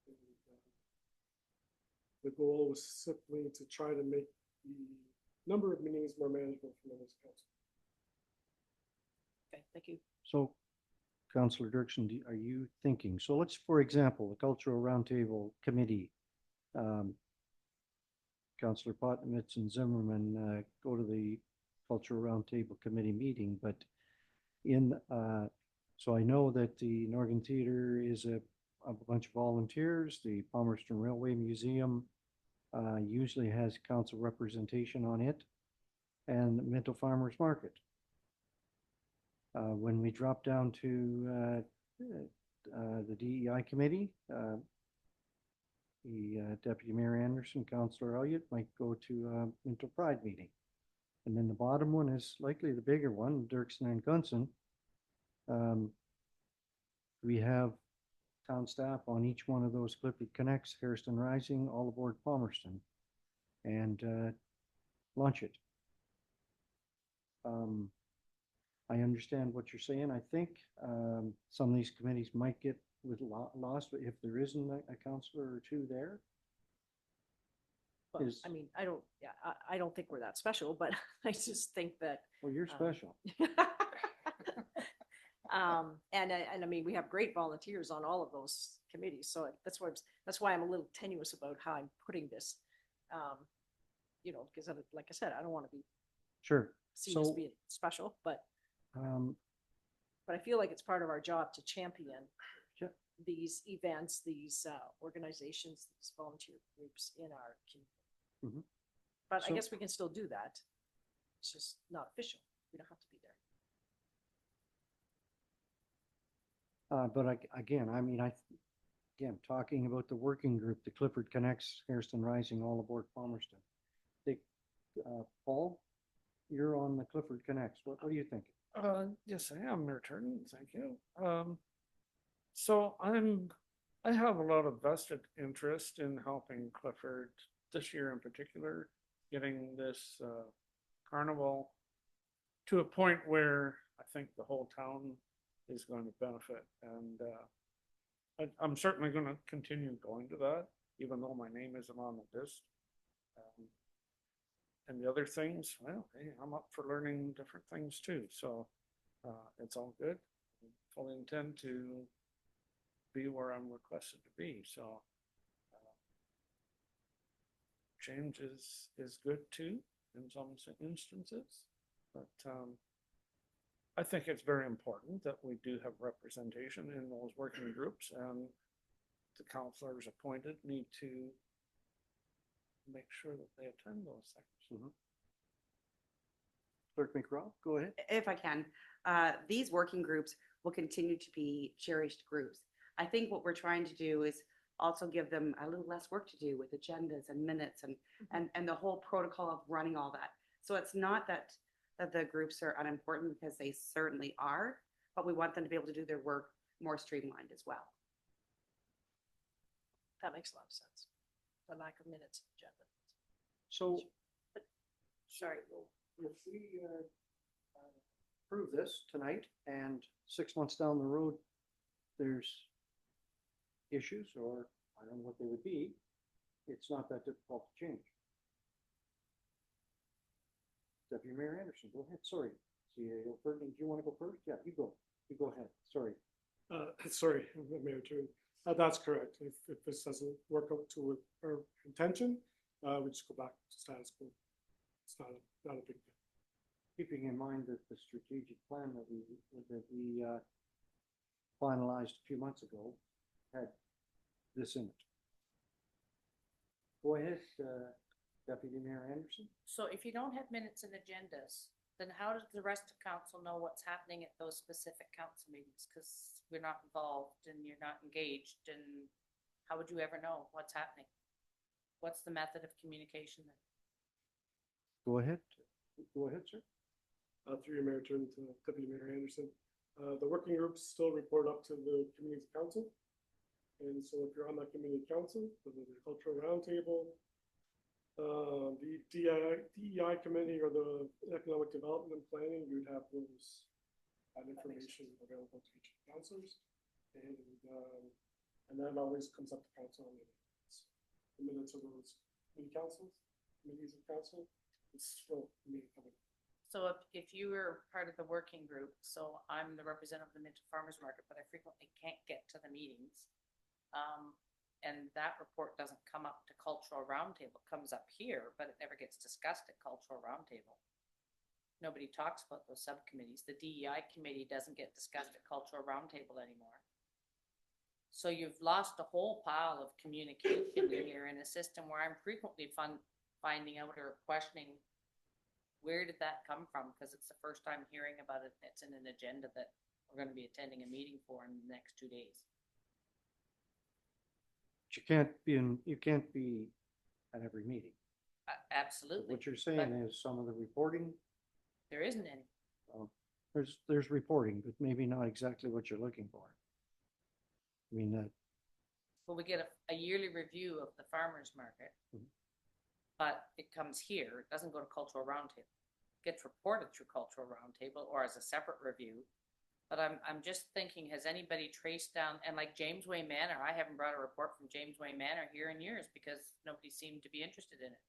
And, the goal was simply to try to make the number of meetings more manageable for members of council. Okay, thank you. So, Councillor Dirksen, are you thinking, so let's, for example, the Cultural Roundtable Committee, Councillor Potnitz and Zimmerman go to the Cultural Roundtable Committee meeting, but so I know that the Northern Theatre is a bunch of volunteers. The Palmerston Railway Museum usually has council representation on it, and the Minto Farmers Market. When we drop down to the DEI committee, the Deputy Mayor Anderson, Councillor Elliott might go to Minto Pride meeting. And then the bottom one is likely the bigger one, Dirksen and Gunson. We have town staff on each one of those Clifford Connects, Hairston Rising, all aboard Palmerston, and launch it. I understand what you're saying. I think some of these committees might get lost if there isn't a counselor or two there. But I mean, I don't think we're that special, but I just think that. Well, you're special. And I mean, we have great volunteers on all of those committees, so that's why I'm a little tenuous about how I'm putting this. You know, because like I said, I don't want to be Sure. seen as So, being special, but um, I feel like it's part of our job to champion Yeah. these events, these organizations, these volunteer groups in our community. Mhm. But I So- guess we can still do that. It's just not official. We don't have to be there. Again, I mean, again, talking about the working group, the Clifford Connects, Hairston Rising, all aboard Palmerston. Paul, you're on the Clifford Connects. What are you thinking? Yes, I am returning. Thank you. So I have a lot of vested interest in helping Clifford this year in particular, getting this carnival to a point where I think the whole town is going to benefit. And I'm certainly going to continue going to that, even though my name isn't on the list. And the other things, well, hey, I'm up for learning different things too. So it's all good. I fully intend to be where I'm requested to be. So change is good too in some instances. But I think it's very important that we do have representation in those working groups, and the counselors appointed need to make sure that they attend those things. Clerk McGraw, go ahead. If I can, these working groups will continue to be cherished groups. I think what we're trying to do is also give them a little less work to do with agendas and minutes and the whole protocol of running all that. So it's not that the groups are unimportant, because they certainly are, but we want them to be able to do their work more streamlined as well. That makes a lot of sense. The lack of minutes agenda. So, Sorry. if we approve this tonight and 6 months down the road, there's issues, or I don't know what they would be, it's not that difficult to change. Deputy Mayor Anderson, go ahead. Sorry. CAO Ferdinand, do you want to go first? Yeah, you go. You go ahead. Sorry. Sorry, Mayor Turner. That's correct. If this doesn't work out to our intention, we just go back to status quo. It's not a big deal. Keeping in mind that the strategic plan that we finalized a few months ago had this in it. Go ahead, Deputy Mayor Anderson. So if you don't have minutes and agendas, then how does the rest of council know what's happening at those specific council meetings? Because we're not involved and you're not engaged, and how would you ever know what's happening? What's the method of communication then? Go ahead. Go ahead, sir. Through your Mayor Turner to Deputy Mayor Anderson. The working groups still report up to the community council. And so if you're on that community council, whether the cultural roundtable, the DEI committee, or the economic development and planning, you'd have that information available to each of the councilors. And that always comes up to council on the minutes of those community councils, committees of council. It's still me coming. So if you were part of the working group, so I'm the representative of the Minto Farmers Market, but I frequently can't get to the meetings. And that report doesn't come up to Cultural Roundtable. It comes up here, but it never gets discussed at Cultural Roundtable. Nobody talks about those subcommittees. The DEI committee doesn't get discussed at Cultural Roundtable anymore. So you've lost a whole pile of communication here in a system where I'm frequently finding out or questioning, where did that come from? Because it's the first time hearing about it. It's in an agenda that we're going to be attending a meeting for in the next 2 days. You can't be at every meeting. Absolutely. What you're saying but is some of the reporting, There isn't any. there's reporting, but maybe not exactly what you're looking for. I mean, Well, we get a yearly review of the farmer's market. Mhm. But it comes here, it doesn't go to cultural roundtable. It gets reported through cultural roundtable or as a separate review. But I'm just thinking, has anybody traced down, and like James Way Manor, I haven't brought a report from James Way Manor here in years because nobody seemed to be interested in it.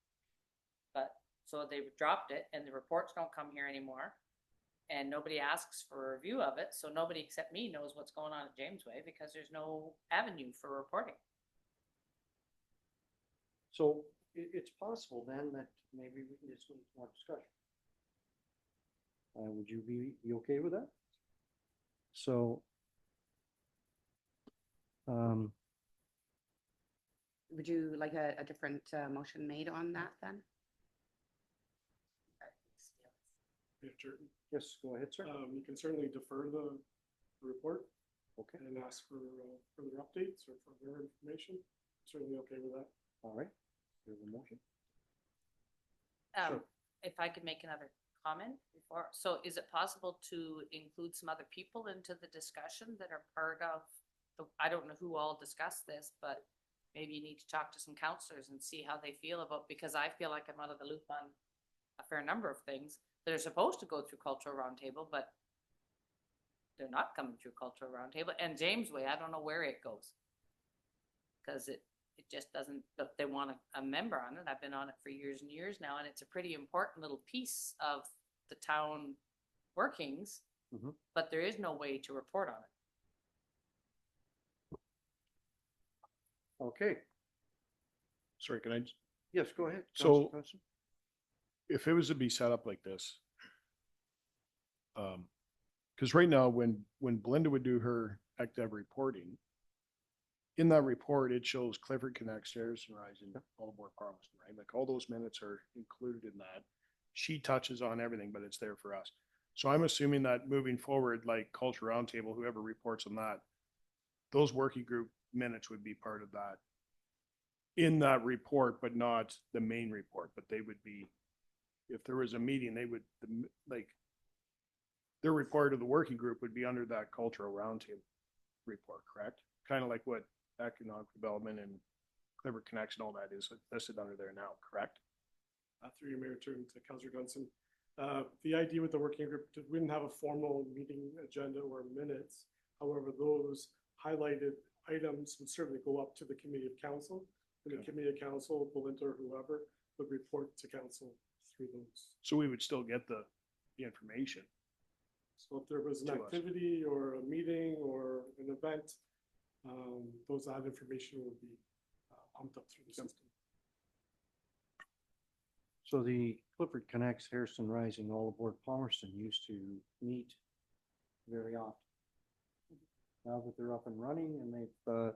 But, so they've dropped it and the reports don't come here anymore. And nobody asks for a review of it, so nobody except me knows what's going on at James Way because there's no avenue for reporting. so it's possible then that maybe we can get some more discussion. Would you be okay with that? So, Would you like a different motion made on that then? yes, go ahead, sir. You can certainly defer the report. Okay. And ask for further updates or further information. Certainly okay with that. All right. There's a motion. Um, if I could make another comment before, so is it possible to include some other people into the discussion that are part of I don't know who all discussed this, but maybe you need to talk to some counselors and see how they feel about, because I feel like I'm out of the loop on a fair number of things that are supposed to go through cultural roundtable, but they're not coming through cultural roundtable. And James Way, I don't know where it goes. Cause it just doesn't, but they want a member on it. I've been on it for years and years now, and it's a pretty important little piece of the town workings, but there is no way to report on it. Okay. Sorry, can I? Yes, go ahead. So Councilor. if it was to be set up like this, because right now when Belinda would do her active reporting, in that report, it shows Clifford Connect, Stairs and Rising, all aboard Palmerston, right? Like all those minutes are included in that. She touches on everything, but it's there for us. So I'm assuming that moving forward, like Culture Roundtable, whoever reports on that, those working group minutes would be part of that in that report, but not the main report, but they would be, if there was a meeting, they would like their report of the working group would be under that cultural roundtable report, correct? Kind of like what economic development and Clifford Connects and all that is listed under there now, correct? Through your mayor turn to Councillor Dunson. The idea with the working group, we didn't have a formal meeting agenda or minutes. However, those highlighted items would certainly go up to the committee of council. And the committee of council, Belinda or whoever, would report to council through those. So we would still get the information. So if there was an To us. activity or a meeting or an event, that information would be pumped up through the system. So the Clifford Connects, Harrison Rising, all aboard Palmerston used to meet very often. Now that they're up and running and they've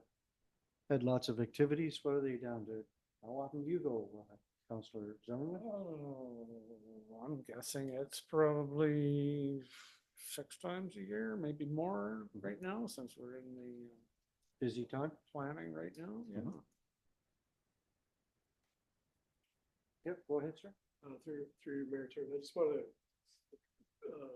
had lots of activities, what are they down to? How often do you go, Councillor Zimmerman? I'm guessing it's probably 6 times a year, maybe more right now, since we're in the busy time planning right now. Yeah. Yep, go ahead, sir. Through Mayor Turner, I just want to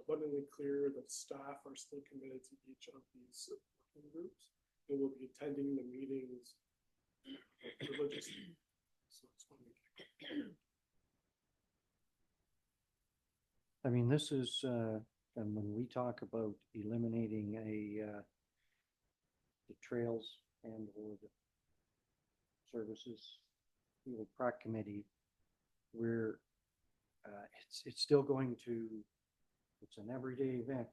abundantly clear that staff are still committed to each of these working groups and will be attending the meetings religiously. So I just want to make it clear. I mean, this is, and when we talk about eliminating the trails and or the services, the prac committee, we're, it's still going to, it's an everyday event.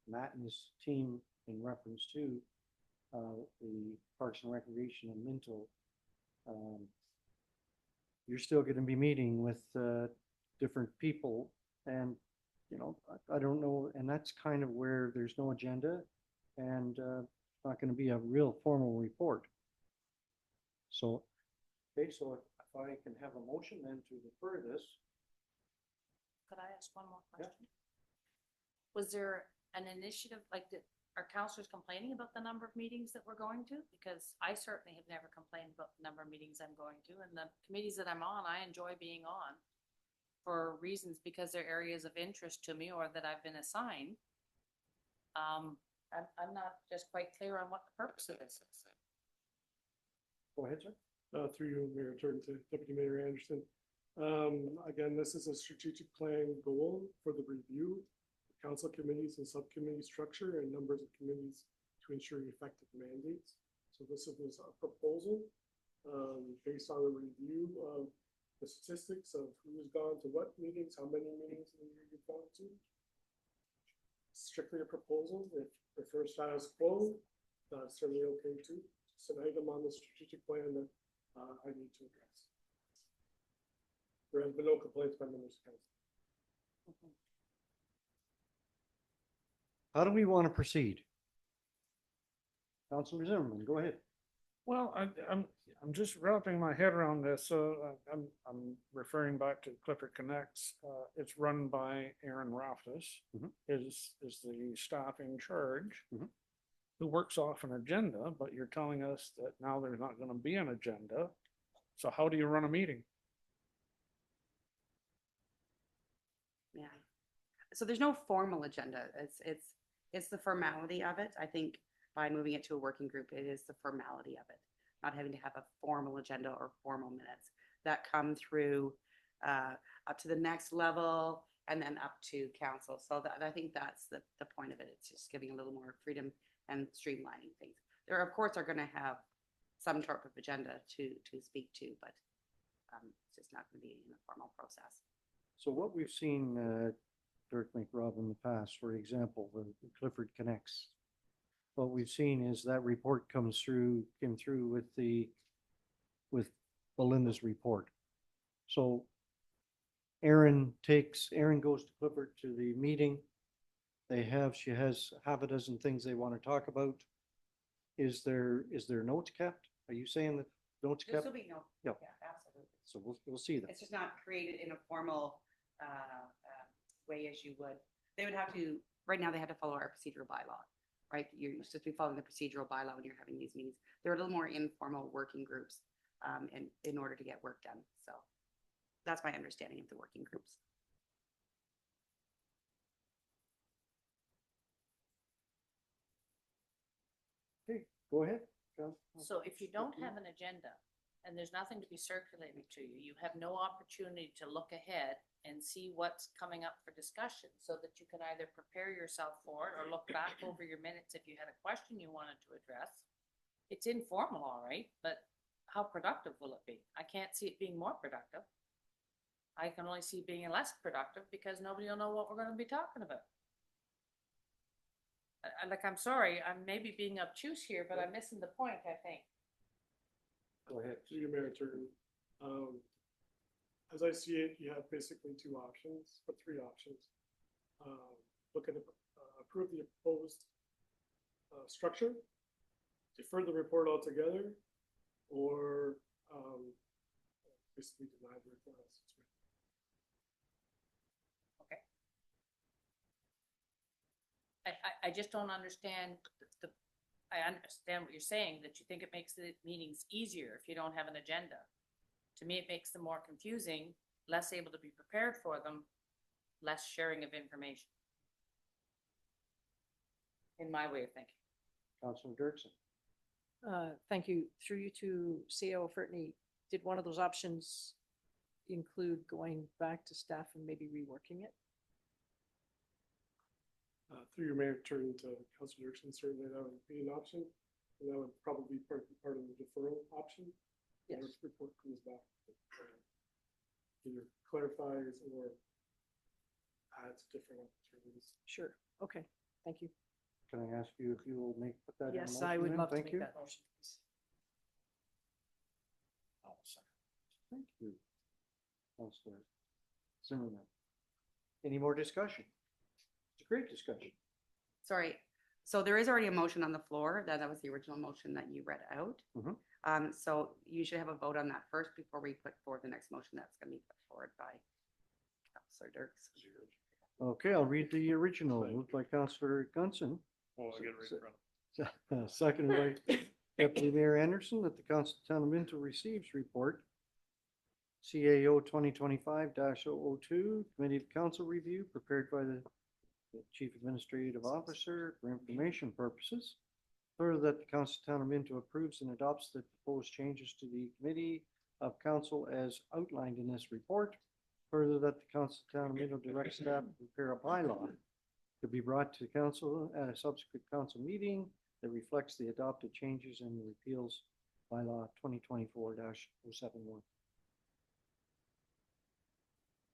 Matt and his team, in reference to the Parks and Recreation and Minto, you're still going to be meeting with different people, and you know, I don't know, and that's kind of where there's no agenda, and it's not going to be a real formal report. So, okay, so if I can have a motion then to defer this. Could I ask one more question? Was there an initiative, like are counselors complaining about the number of meetings that we're going to? Because I certainly have never complained about the number of meetings I'm going to, and the committees that I'm on, I enjoy being on for reasons because they're areas of interest to me or that I've been assigned. I'm not just quite clear on what the purpose of this is. Go ahead, sir. Through you, Mayor, turn to Deputy Mayor Anderson. Again, this is a strategic plan goal for the review, council committees and subcommittee structure and numbers of committees to ensure effective mandates. So this is a proposal based on a review of the statistics of who's gone to what meetings, how many meetings in the year you've gone to. Strictly a proposal. If prefer status quo, that's certainly okay too. It's an item on the strategic plan that I need to address. There has been no complaints by members of council. How do we want to proceed? Councilor Zimmerman, go ahead. Well, I'm just wrapping my head around this. So I'm referring back to Clifford Connects. It's run by Aaron Raftis, is the staff in charge, who works off an agenda, but you're telling us that now there's not going to be an agenda. So how do you run a meeting? Yeah. So there's no formal agenda. It's the formality of it. I think by moving it to a working group, it is the formality of it. Not having to have a formal agenda or formal minutes that come through up to the next level and then up to council. So that, I think that's the point of it. It's just giving a little more freedom and streamlining things. There, of course, are going to have some sort of agenda to speak to, but it's just not going to be in a formal process. So what we've seen, Dirk McRob, in the past, for example, the Clifford Connects, what we've seen is that report came through with Belinda's report. So Aaron goes to Clifford to the meeting. She has half a dozen things they want to talk about. Is there notes kept? Are you saying that notes There'll kept? still be no, Yeah. Absolutely. So we'll see that. It's just not created in a formal way as you would. They would have to, right now they have to follow our procedural bylaw, right? You're supposed to be following the procedural bylaw when you're having these meetings. They're a little more informal working groups in order to get work done. So that's my understanding of the working groups. Okay, go ahead. So if you don't have an agenda and there's nothing to be circulated to you, you have no opportunity to look ahead and see what's coming up for discussion so that you can either prepare yourself for it or look back over your minutes if you had a question you wanted to address. It's informal, all right, but how productive will it be? I can't see it being more productive. I can only see it being less productive because nobody will know what we're going to be talking about. I'm sorry, I'm maybe being obtuse here, but I'm missing the point, I think. Go ahead. To your mayor turn. As I see it, you have basically two options, or three options. Look at approve the proposed structure, defer the report altogether, or basically deny the report as it's written. Okay. I just don't understand I understand what you're saying, that you think it makes the meetings easier if you don't have an agenda. To me, it makes them more confusing, less able to be prepared for them, less sharing of information. In my way of thinking. Councilor Dirksen. Thank you. Through you to CEO Fertney, did one of those options include going back to staff and maybe reworking it? Through your mayor turn to Councilor Dirksen, certainly that would be an option. And that would probably be part of the deferral option. Yes. Once the report comes back, either clarifies or adds different opportunities. Sure. Okay. Pthank you. Can I ask you if you will put that in Yes, motion I would then? love to Thank make you. that motion, please. Thank you. Councilor Zimmerman. Any more discussion? It's a great discussion. Sorry. So there is already a motion on the floor. That was the original motion that you read out. So you should have a vote on that first before we put forward the next motion that's going to be put forward by Councilor Dirks. Okay, I'll read the original, moved by Councilor Gunson, Oh, I get it right in front of me. Seconded by Deputy Mayor Anderson, that the Council of Town of Minto receives report CAO 2025-002, Committee of Council review prepared by the Chief Administrative Officer for information purposes. Further, that the Council of Town of Minto approves and adopts the proposed changes to the Committee of Council as outlined in this report. Further, that the Council of Town of Minto directs staff to prepare a bylaw to be brought to council at a subsequent council meeting that reflects the adopted changes and repeals bylaw 2024-071.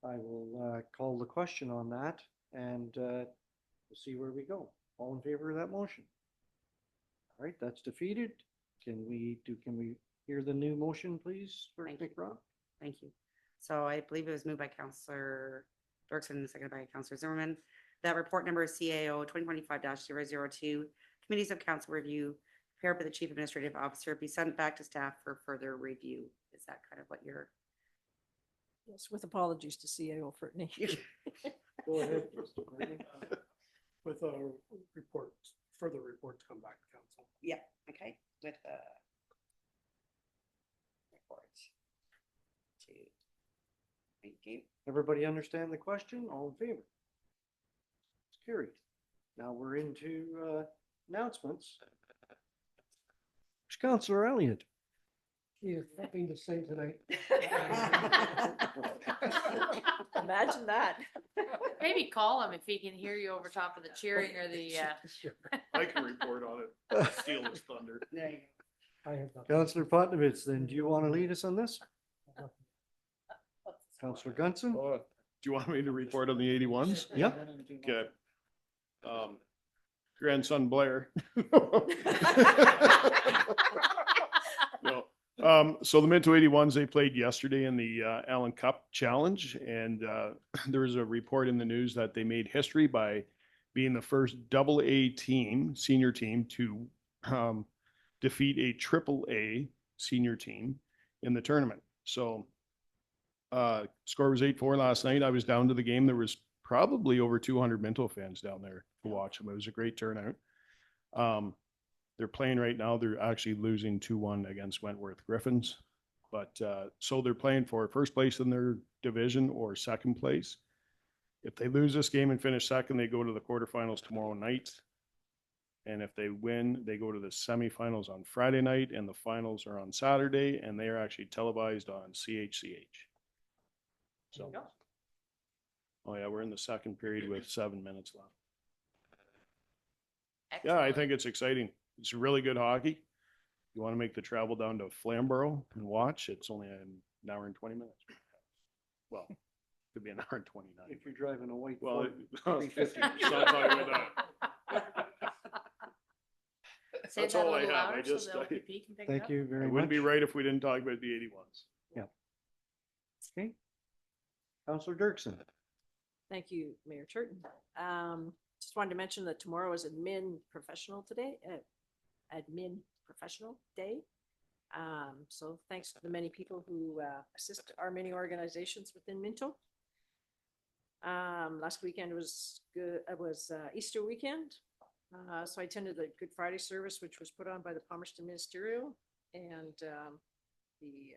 I will call the question on that, and we'll see where we go. All in favor of that motion? All right, that's defeated. Can we hear the new motion, please, for McRob? Thank you. So I believe it was moved by Councillor Dirksen and seconded by Councillor Zimmerman. That report number is CAO 2025-002, Committees of Council review, prepared by the Chief Administrative Officer, be sent back to staff for further review. Is that kind of what you're? Yes, with apologies to CAO for Nick. Go ahead, Mr. Brady. With a report, further report to come back to council. Yeah, okay, with the report. Thank you. Everybody understand the question? All in favor? It's carried. Now we're into announcements. Councillor Elliott. He has nothing to say tonight. Imagine that. Maybe call him if he can hear you over top of the cheering or the, I can report on it. Steal his thunder. There you go. I have nothing. Councillor Potnovitz, then do you want to lead us on this? Councillor Gunson? Do you want me to report on the 81s? Yeah. Okay. Grandson Blair. No. So the Minto 81s, they played yesterday in the Allen Cup Challenge, and there was a report in the news that they made history by being the first AA team, senior team, to defeat a AAA senior team in the tournament. So score was 8-4 last night. I was down to the game. There was probably over 200 Minto fans down there to watch them. It was a great turnout. They're playing right now. They're actually losing 2-1 against Wentworth Griffins. But so they're playing for first place in their division or second place. If they lose this game and finish second, they go to the quarterfinals tomorrow night. And if they win, they go to the semifinals on Friday night, and the finals are on Saturday, and they are actually televised on CHCH. So, oh yeah, we're in the second period with 7 minutes left. Yeah, I think it's exciting. It's really good hockey. You want to make the travel down to Flamborough and watch, it's only an hour and 20 minutes. Well, could be an hour and 29. If you're driving a white Well, Ford 350. say That's that a all I little have. louder I just, so the OPP can pick it Thank up. you very it much. wouldn't be right if we didn't talk about the 81s. Yeah. Okay. Councillor Dirksen. Thank you, Mayor Turton. Just wanted to mention that tomorrow is Admin Professional Day. So thanks to the many people who assist our many organizations within Minto. Last weekend was good. It was Easter weekend. So I attended the Good Friday service, which was put on by the Palmerston Ministerial, and the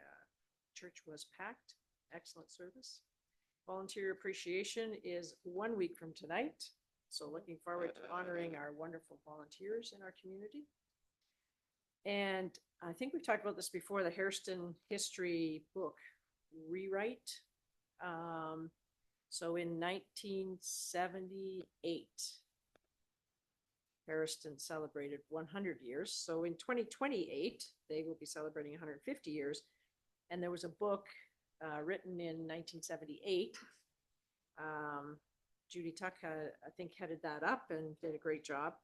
church was packed. Excellent service. Volunteer appreciation is 1 week from tonight. So looking forward to honoring our wonderful volunteers in our community. And I think we've talked about this before, the Hairston history book rewrite. So in 1978, Hairston celebrated 100 years. So in 2028, they will be celebrating 150 years. And there was a book written in 1978. Judy Tuck, I think, headed that up and did a great job.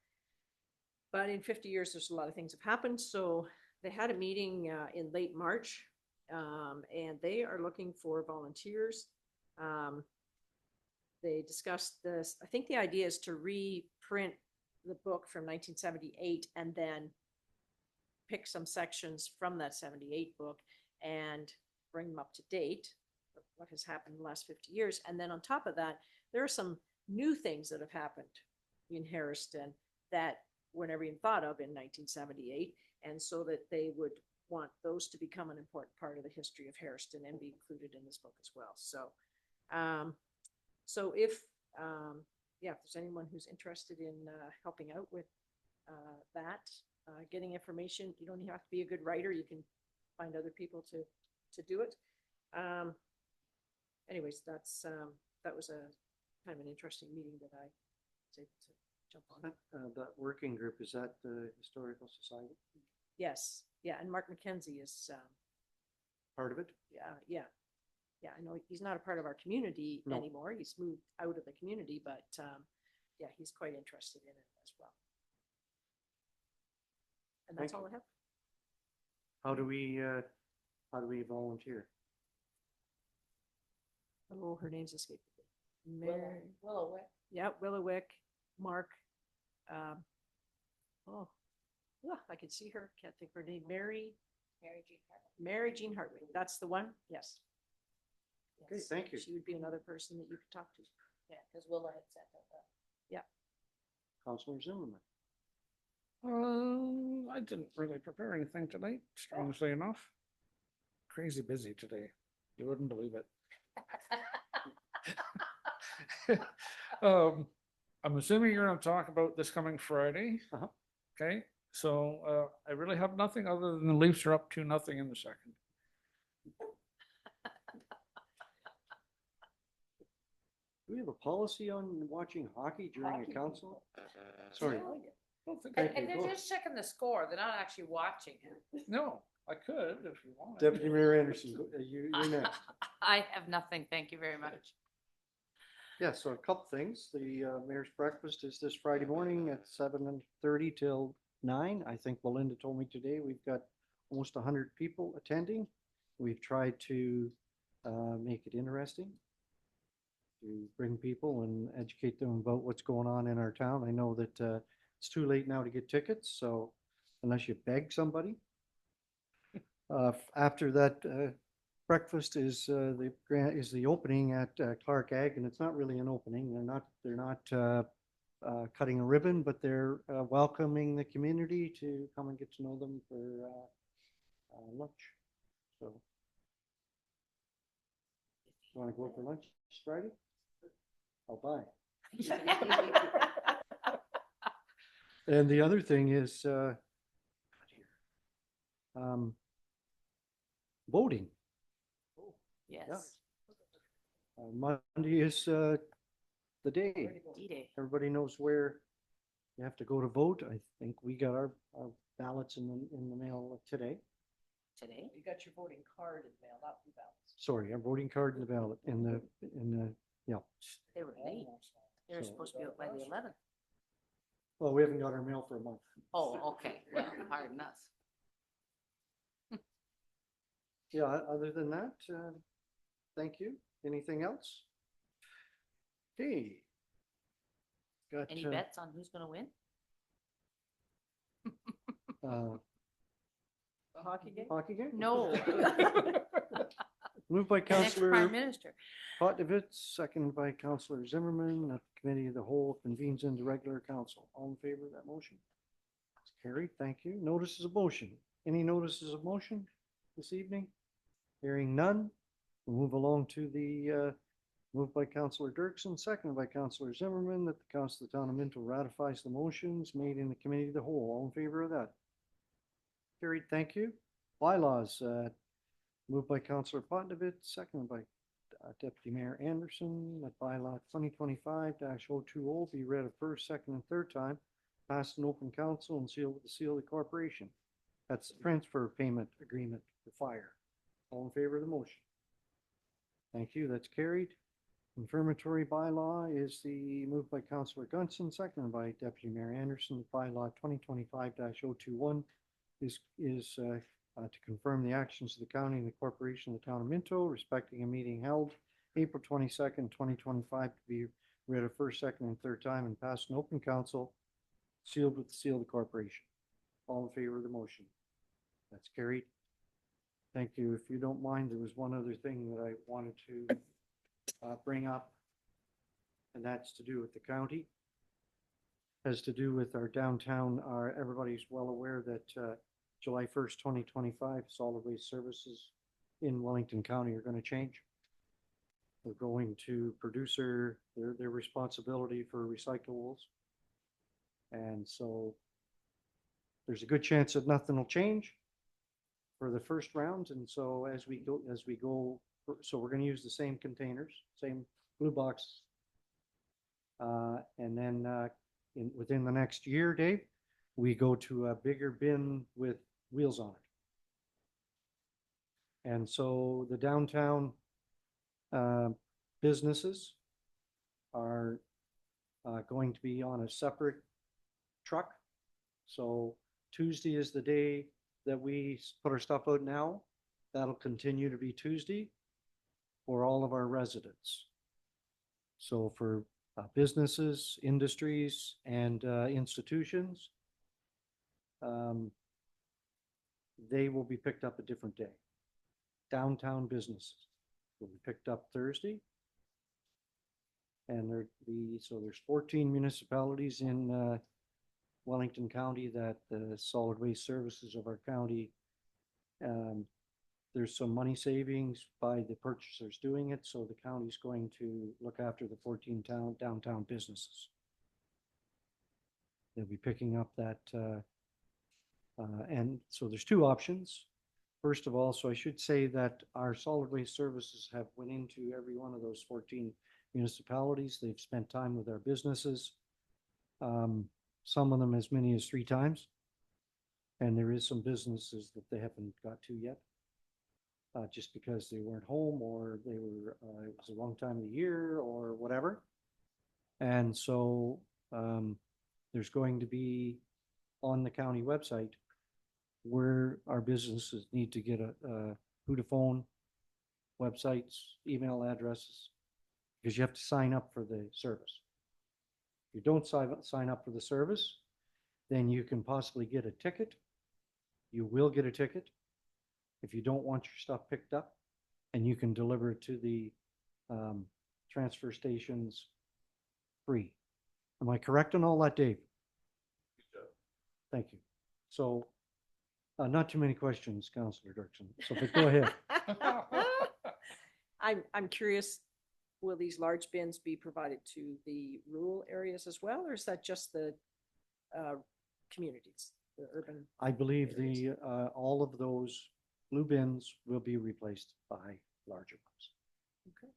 But in 50 years, there's a lot of things have happened. So they had a meeting in late March, and they are looking for volunteers. They discussed this. I think the idea is to reprint the book from 1978 and then pick some sections from that 78 book and bring them up to date, what has happened in the last 50 years. And then on top of that, there are some new things that have happened in Hairston that were never even thought of in 1978. And so that they would want those to become an important part of the history of Hairston and be included in this book as well. So, so if, yeah, if there's anyone who's interested in helping out with that, getting information, you don't even have to be a good writer. You can find other people to do it. Anyways, that's that was a kind of an interesting meeting that I was able to jump on. That working group, is that the Historical Society? Yes, yeah, and Mark McKenzie is Part of it? yeah. I know he's not a part of our community No. anymore. He's moved out of the community, but yeah, he's quite interested in it as well. And that's Thank all I have. How do we volunteer? Oh, her name's escaped. Willowick. Yeah, Willowick, Mark. Oh, yeah, I can see her. Can't think of her name. Mary Jean Hartwig. That's the one. Yes. Okay, Yes. thank you. She would be another person that you could talk to. Yeah, because Willa had said that. Yeah. Councillor Zimmerman. I didn't really prepare anything tonight, strangely enough. Crazy busy today. You wouldn't believe it. I'm assuming you're going to talk about this coming Friday. Okay, so I really have nothing other than the Leafs are up 2-0 in the second. Do we have a policy on watching hockey during a council? Sorry. And they're just checking the score. They're not actually watching it. No, I could if you want. Deputy Mayor Anderson, you're next. I have nothing. Thank you very much. Yeah, so a couple things. The mayor's breakfast is this Friday morning at 7:30 till 9. I think Belinda told me today we've got almost 100 people attending. We've tried to make it interesting, to bring people and educate them about what's going on in our town. I know that it's too late now to get tickets, so unless you beg somebody. After that breakfast is the opening at Clark Ag, and it's not really an opening. They're not cutting a ribbon, but they're welcoming the community to come and get to know them for lunch. So, you want to go for lunch Friday? I'll buy. And the other thing is voting. Yes. Monday is the day. D-Day. Everybody knows where you have to go to vote. I think we got our ballots in the mail today. Today? You got your voting card in the mail, not the ballots. Sorry, our voting card in the ballot in the yeah. They were late. They were So- supposed to be out by the 11th. Well, we haven't got our mail for a month. Oh, okay. Well, pardon us. Yeah, other than that, thank you. Anything else? Okay. Got Any bets on who's going to win? The hockey game? Hockey game? No. Moved by The next Councillor Prime Minister. Potovitz, seconded by Councillor Zimmerman, that the committee of the whole convenes into regular council. All in favor of that motion? It's carried. Thank you. Notices of motion. Any notices of motion this evening? Hearing none, we'll move along to the moved by Councillor Dirksen, seconded by Councillor Zimmerman, that the council of the town of Minto ratifies the motions made in the committee of the whole. All in favor of that? Carried. Thank you. Bylaws, moved by Councillor Potovitz, seconded by Deputy Mayor Anderson, that bylaw 2025-020 be read a first, second, and third time, passed in open council and sealed with the seal of the corporation. That's the transfer payment agreement for fire. All in favor of the motion? Thank you. That's carried. Confirmatory bylaw is the moved by Councillor Gunson, seconded by Deputy Mayor Anderson. Bylaw 2025-021 is to confirm the actions of the county and the corporation of the town of Minto respecting a meeting held April 22nd, 2025 to be read a first, second, and third time and passed in open council, sealed with the seal of the corporation. All in favor of the motion? That's carried. Thank you. If you don't mind, there was one other thing that I wanted to bring up, and that's to do with the county. has to do with our downtown. Everybody's well aware that July 1st, 2025, solid waste services in Wellington County are going to change. They're going to producer their responsibility for recyclables. And so there's a good chance that nothing will change for the first round. And so as we go, so we're going to use the same containers, same blue boxes. And then within the next year, Dave, we go to a bigger bin with wheels on it. And so the downtown businesses are going to be on a separate truck. So Tuesday is the day that we put our stuff out now. That'll continue to be Tuesday for all of our residents. So for businesses, industries, and institutions, they will be picked up a different day. Downtown businesses will be picked up Thursday. And so there's 14 municipalities in Wellington County that the solid waste services of our county, there's some money savings by the purchasers doing it. So the county's going to look after the 14 downtown businesses. They'll be picking up that. And so there's two options. First of all, so I should say that our solid waste services have went into every one of those 14 municipalities. They've spent time with our businesses. Some of them as many as 3 times. And there is some businesses that they haven't got to yet. Just because they weren't home or they were, it was the wrong time of the year or whatever. And so there's going to be on the county website where our businesses need to get who to phone, websites, email addresses, because you have to sign up for the service. If you don't sign up for the service, then you can possibly get a ticket. You will get a ticket if you don't want your stuff picked up, and you can deliver it to the transfer stations free. Am I correct on all that, Dave? Thank you. So not too many questions, Councillor Dirksen. So but go ahead. I'm curious, will these large bins be provided to the rural areas as well, or is that just the communities, the urban? I believe the all of those blue bins will be replaced by larger ones. Okay.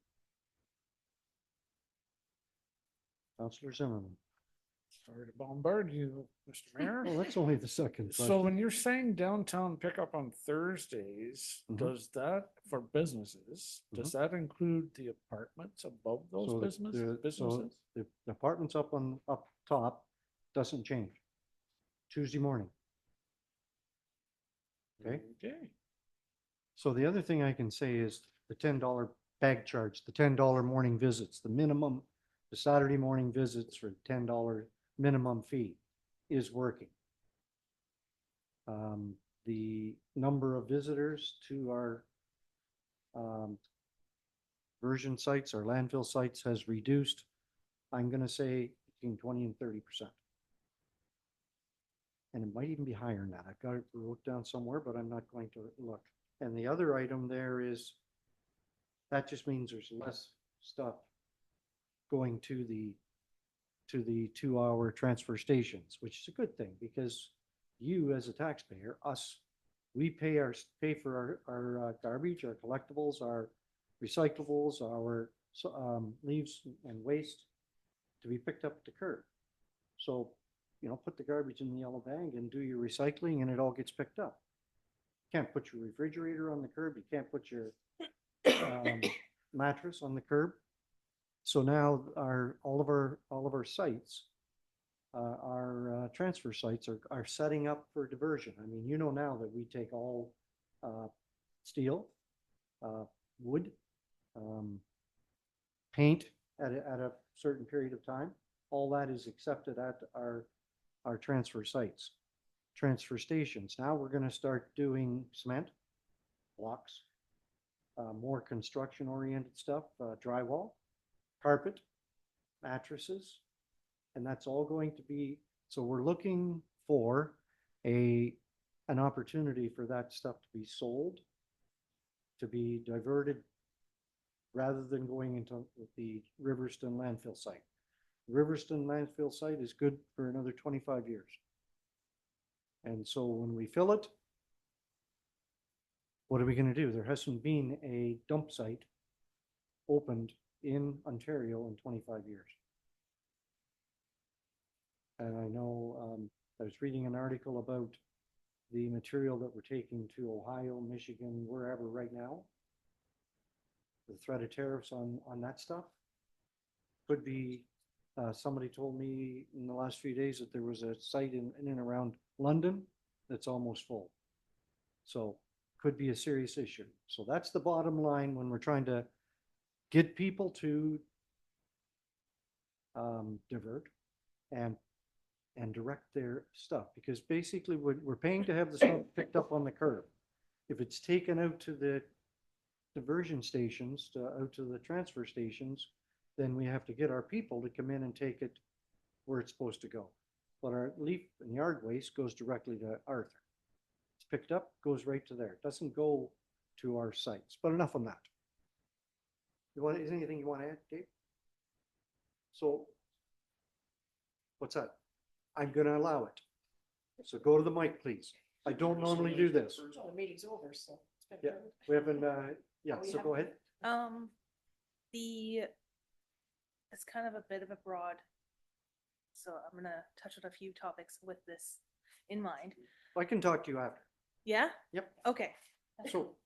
Councillor Zimmerman. Sorry to bombard you, Mr. Mayor. Well, that's only the second So question. when you're saying downtown pickup on Thursdays, does that, for businesses, does that include the apartments above those So businesses? so the apartments up top doesn't change. Tuesday morning. Okay. Okay. So the other thing I can say is the $10 bag charge, the $10 morning visits, the minimum, the Saturday morning visits for $10 minimum fee is working. The number of visitors to our version sites, our landfill sites has reduced, I'm going to say between 20 and 30%. And it might even be higher than that. I've got it wrote down somewhere, but I'm not going to look. And the other item there is, that just means there's less stuff going to the 2-hour transfer stations, which is a good thing because you as a taxpayer, us, we pay for our garbage, our collectibles, our recyclables, our leaves and waste to be picked up at the curb. So, you know, put the garbage in the yellow bag and do your recycling and it all gets picked up. You can't put your refrigerator on the curb. You can't put your mattress on the curb. So now all of our sites, our transfer sites are setting up for diversion. I mean, you know now that we take all steel, wood, paint at a certain period of time. All that is accepted at our transfer sites, transfer stations. Now we're going to start doing cement, blocks, more construction oriented stuff, drywall, carpet, mattresses, And that's all going to be, so we're looking for an opportunity for that stuff to be sold, to be diverted, rather than going into the Riverston landfill site. Riverston landfill site is good for another 25 years. And so when we fill it, what are we going to do? There hasn't been a dump site opened in Ontario in 25 years. And I know I was reading an article about the material that we're taking to Ohio, Michigan, wherever right now. The threat of tariffs on that stuff could be, somebody told me in the last few days that there was a site in and around London that's almost full. So could be a serious issue. So that's the bottom line when we're trying to get people to divert and direct their stuff, because basically we're paying to have the stuff picked up on the curb. If it's taken out to the diversion stations, out to the transfer stations, then we have to get our people to come in and take it where it's supposed to go. But our leaf and yard waste goes directly to Arthur. It's picked up, goes right to there. It doesn't go to our sites. But enough on that. Is there anything you want to add, Dave? So, what's that? I'm going to allow it. So go to the mic, please. I don't normally do this. The meeting's over, so. it's been Yeah, good. we haven't, yeah, We so go ahead. It's kind of a bit of a broad, so I'm gonna touch on a few topics with this in mind. I can talk to you after. Yeah? Yep. Okay. So,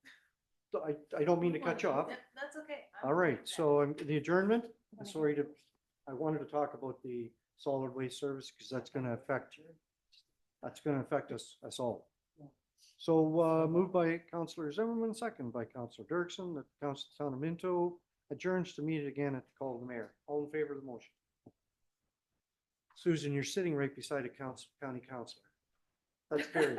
I don't mean to cut you off. That's okay. All right, so the adjournment, I wanted to talk about the solid waste service because that's gonna affect us all. So, moved by Councillor Zimmerman, second by Councillor Dirksen, that Council Town of Minto adjourns to meet again at the call of the mayor. All in favor of the motion? Susan, you're sitting right beside a county councillor. That's carried.